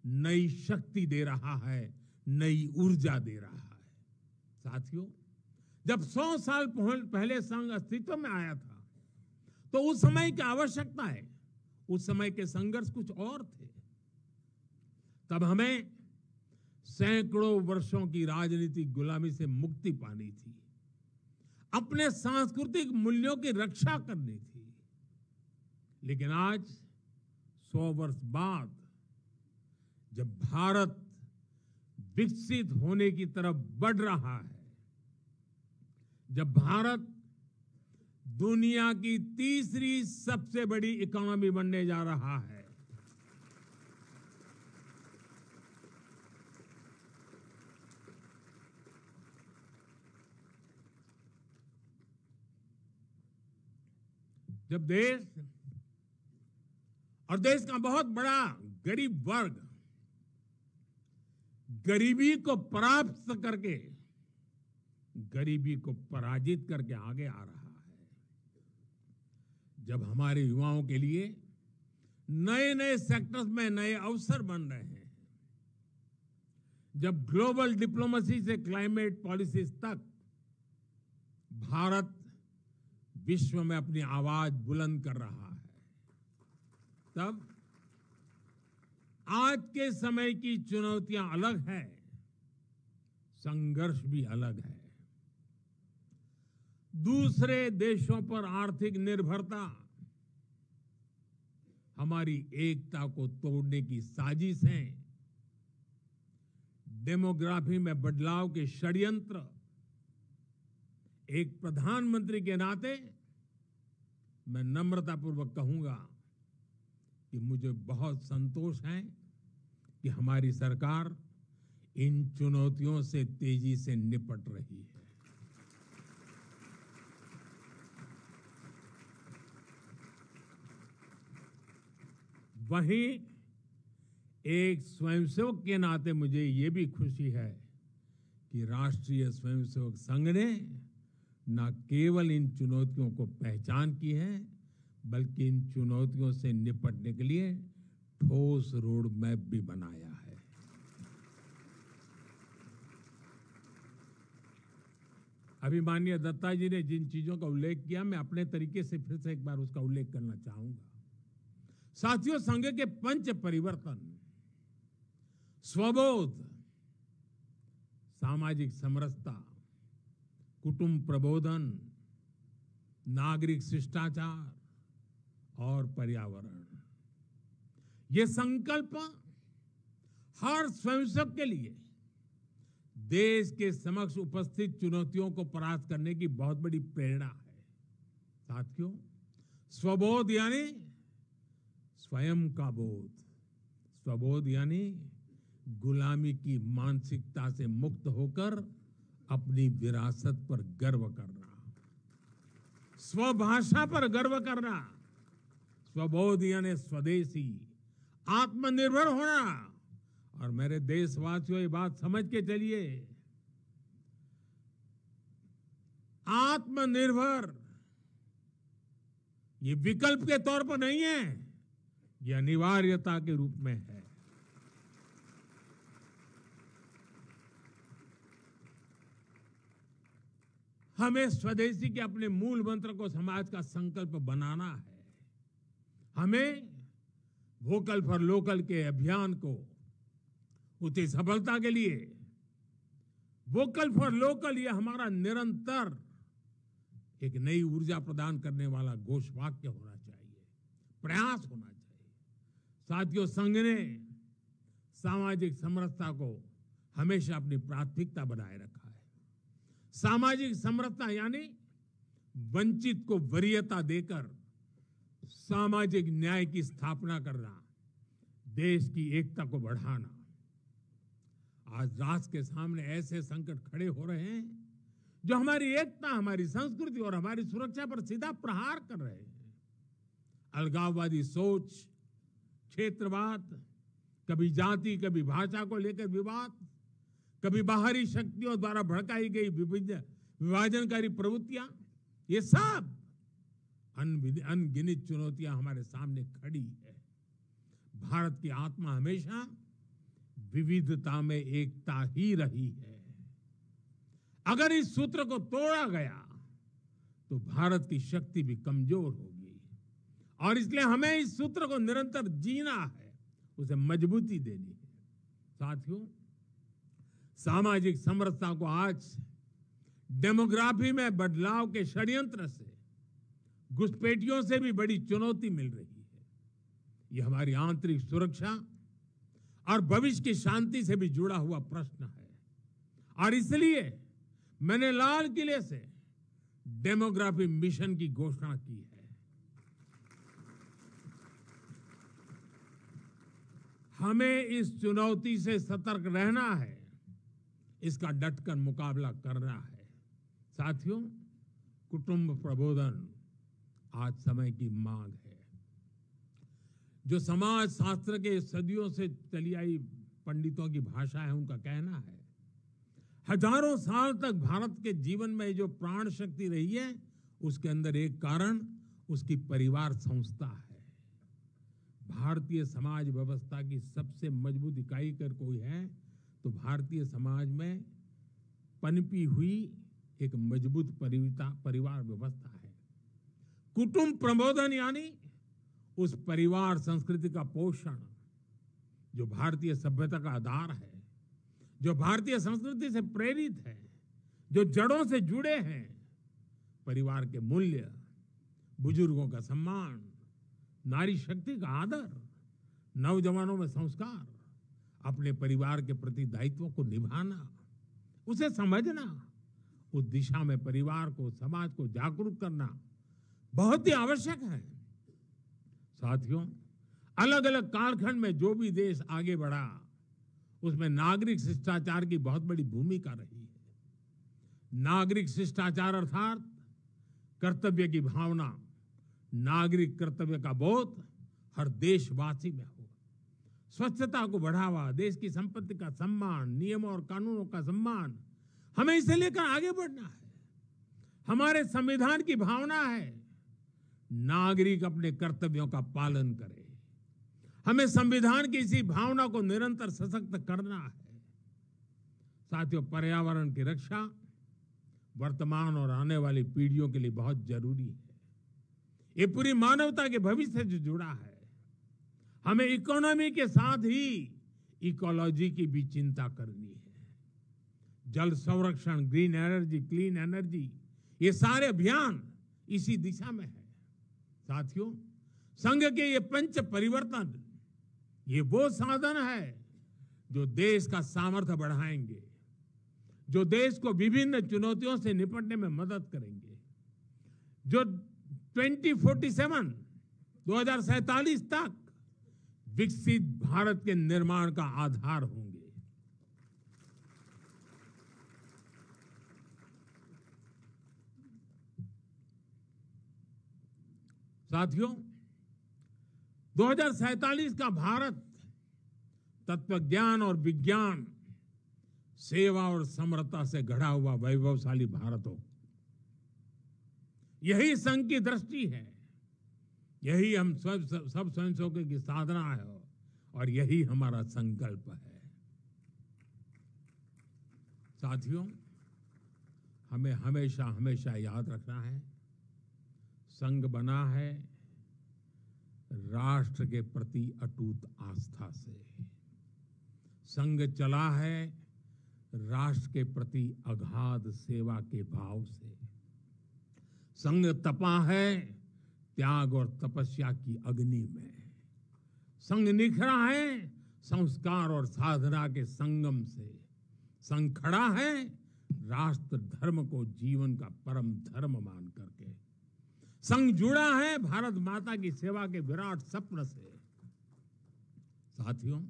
[SPEAKER 5] नई शक्ति दे रहा है, नई ऊर्जा दे रहा है। साथियों, जब 100 साल पहले संघ अस्तित्व में आया था तो उस समय की आवश्यकता है, उस समय के संघर्ष कुछ और थे। तब हमें सैकड़ों वर्षों की राजनीतिक गुलामी से मुक्ति पानी थी, अपने सांस्कृतिक मूल्यों की रक्षा करनी थी। लेकिन आज 100 वर्ष बाद जब भारत विकसित होने की तरफ बढ़ रहा है, जब भारत दुनिया की तीसरी सबसे बड़ी इकोनॉमी बनने जा रहा है, जब देश और देश का बहुत बड़ा गरीब वर्ग गरीबी को परास्त करके, गरीबी को पराजित करके आगे आ रहा है, जब हमारे युवाओं के लिए नए नए सेक्टर्स में नए अवसर बन रहे हैं, जब ग्लोबल डिप्लोमेसी से क्लाइमेट पॉलिसीज तक भारत विश्व में अपनी आवाज बुलंद कर रहा है, तब आज के समय की चुनौतियां अलग है, संघर्ष भी अलग है। दूसरे देशों पर आर्थिक निर्भरता हमारी एकता को तोड़ने की साजिश है। डेमोग्राफी में बदलाव के षड्यंत्र। एक प्रधानमंत्री के नाते मैं नम्रतापूर्वक कहूंगा कि मुझे बहुत संतोष है कि हमारी सरकार इन चुनौतियों से तेजी से निपट रही है। वहीं एक स्वयंसेवक के नाते मुझे ये भी खुशी है कि राष्ट्रीय स्वयंसेवक संघ ने न केवल इन चुनौतियों को पहचान की है, बल्कि इन चुनौतियों से निपटने के लिए ठोस रोड मैप भी बनाया है। अभी माननीय दत्ता जी ने जिन चीजों का उल्लेख किया, मैं अपने तरीके से फिर से एक बार उसका उल्लेख करना चाहूंगा। साथियों, संघ के पंच परिवर्तन, स्वबोध, सामाजिक समरसता, कुटुंब प्रबोधन, नागरिक शिष्टाचार और पर्यावरण, ये संकल्प हर स्वयंसेवक के लिए देश के समक्ष उपस्थित चुनौतियों को परास्त करने की बहुत बड़ी प्रेरणा है। साथियों, स्वबोध यानी स्वयं का बोध, स्वबोध यानी गुलामी की मानसिकता से मुक्त होकर अपनी विरासत पर गर्व करना, स्वभाषा पर गर्व करना। स्वबोध यानी स्वदेशी, आत्मनिर्भर होना। और मेरे देशवासियों, ये बात समझ के चलिए, आत्मनिर्भर ये विकल्प के तौर पर नहीं है, ये अनिवार्यता के रूप में है। हमें स्वदेशी के अपने मूल मंत्र को समाज का संकल्प बनाना है। हमें वोकल फॉर लोकल के अभियान को उसकी सफलता के लिए वोकल फॉर लोकल ये हमारा निरंतर एक नई ऊर्जा प्रदान करने वाला घोषवाक्य होना चाहिए, प्रयास होना चाहिए। साथियों, संघ ने सामाजिक समरसता को हमेशा अपनी प्राथमिकता बनाए रखा है। सामाजिक समरसता यानी वंचित को वरीयता देकर सामाजिक न्याय की स्थापना करना, देश की एकता को बढ़ाना। आज राष्ट्र के सामने ऐसे संकट खड़े हो रहे हैं जो हमारी एकता, हमारी संस्कृति और हमारी सुरक्षा पर सीधा प्रहार कर रहे हैं। अलगाववादी सोच, क्षेत्रवाद, कभी जाति, कभी भाषा को लेकर विवाद, कभी बाहरी शक्तियों द्वारा भड़काई गई विभाजनकारी प्रवृत्तियां, ये सब अनगिनत चुनौतियां हमारे सामने खड़ी है। भारत की आत्मा हमेशा विविधता में एकता ही रही है। अगर इस सूत्र को तोड़ा गया तो भारत की शक्ति भी कमजोर होगी, और इसलिए हमें इस सूत्र को निरंतर जीना है, उसे मजबूती देनी है। साथियों, सामाजिक समरसता को आज डेमोग्राफी में बदलाव के षड्यंत्र से, घुसपैठियों से भी बड़ी चुनौती मिल रही है। यह हमारी आंतरिक सुरक्षा और भविष्य की शांति से भी जुड़ा हुआ प्रश्न है, और इसलिए मैंने लाल किले से डेमोग्राफी मिशन की घोषणा की है। हमें इस चुनौती से सतर्क रहना है, इसका डटकर मुकाबला करना है। साथियों, कुटुंब प्रबोधन आज समय की मांग है। जो समाज शास्त्र के सदियों से चली आई पंडितों की भाषा है, उनका कहना है, हजारों साल तक भारत के जीवन में जो प्राण शक्ति रही है, उसके अंदर एक कारण उसकी परिवार संस्था है। भारतीय समाज व्यवस्था की सबसे मजबूत इकाई अगर कोई है तो भारतीय समाज में पनपी हुई एक मजबूत परिवार व्यवस्था है। कुटुंब प्रबोधन यानी उस परिवार संस्कृति का पोषण जो भारतीय सभ्यता का आधार है, जो भारतीय संस्कृति से प्रेरित है, जो जड़ों से जुड़े हैं, परिवार के मूल्य, बुजुर्गों का सम्मान, नारी शक्ति का आदर, नौजवानों में संस्कार, अपने परिवार के प्रति दायित्वों को निभाना, उसे समझना, उस दिशा में परिवार को, समाज को जागरूक करना बहुत ही आवश्यक है। साथियों, अलग अलग कालखंड में जो भी देश आगे बढ़ा, उसमें नागरिक शिष्टाचार की बहुत बड़ी भूमिका रही है। नागरिक शिष्टाचार अर्थात कर्तव्य की भावना, नागरिक कर्तव्य का बोध हर देशवासी में हो। स्वच्छता को बढ़ावा, देश की संपत्ति का सम्मान, नियमों और कानूनों का सम्मान, हमें इसे लेकर आगे बढ़ना है। हमारे संविधान की भावना है नागरिक अपने कर्तव्यों का पालन करे। हमें संविधान की इसी भावना को निरंतर सशक्त करना है। साथियों, पर्यावरण की रक्षा वर्तमान और आने वाली पीढ़ियों के लिए बहुत जरूरी है। ये पूरी मानवता के भविष्य से जो जुड़ा है। हमें इकोनॉमी के साथ ही इकोलॉजी की भी चिंता करनी है। जल संरक्षण, ग्रीन एनर्जी, क्लीन एनर्जी, ये सारे अभियान इसी दिशा में है। साथियों, संघ के ये पंच परिवर्तन, ये वो साधन है जो देश का सामर्थ्य बढ़ाएंगे, जो देश को विभिन्न चुनौतियों से निपटने में मदद करेंगे, जो 2047 तक विकसित भारत के निर्माण का आधार होंगे। साथियों, 2047 का भारत तत्वज्ञान और विज्ञान, सेवा और समरसता से गढ़ा हुआ वैभवशाली भारत हो। यही संघ की दृष्टि है, यही हम सब स्वयंसेवकों की साधना है और यही हमारा संकल्प है। साथियों, हमें हमेशा हमेशा याद रखना है, संघ बना है राष्ट्र के प्रति अटूट आस्था से। संघ चला है राष्ट्र के प्रति अगाध सेवा के भाव से। संघ तपा है त्याग और तपस्या की अग्नि में। संघ निखरा है संस्कार और साधना के संगम से। संघ खड़ा है राष्ट्र धर्म को जीवन का परम धर्म मान करके। संघ जुड़ा है भारत माता की सेवा के विराट स्वप्न से। साथियों,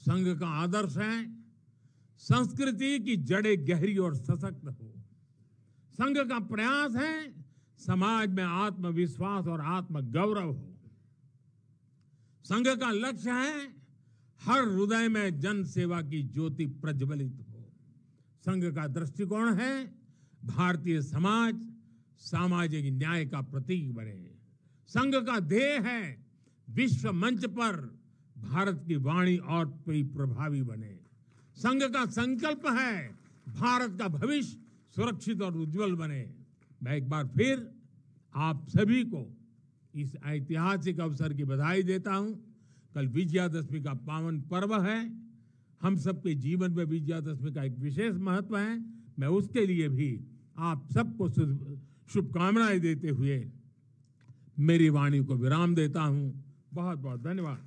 [SPEAKER 5] संघ का आदर्श है संस्कृति की जड़ें गहरी और सशक्त हो। संघ का प्रयास है समाज में आत्मविश्वास और आत्मगौरव हो। संघ का लक्ष्य है हर हृदय में जन सेवा की ज्योति प्रज्वलित हो। संघ का दृष्टिकोण है भारतीय समाज सामाजिक न्याय का प्रतीक बने। संघ का ध्येय है विश्व मंच पर भारत की वाणी और प्रभावी बने। संघ का संकल्प है भारत का भविष्य सुरक्षित और उज्जवल बने। मैं एक बार फिर आप सभी को इस ऐतिहासिक अवसर की बधाई देता हूं। कल विजयादशमी का पावन पर्व है। हम सबके जीवन में विजयादशमी का एक विशेष महत्व है। मैं उसके लिए भी आप सबको शुभकामनाएं देते हुए मेरी वाणी को विराम देता हूं। बहुत बहुत धन्यवाद।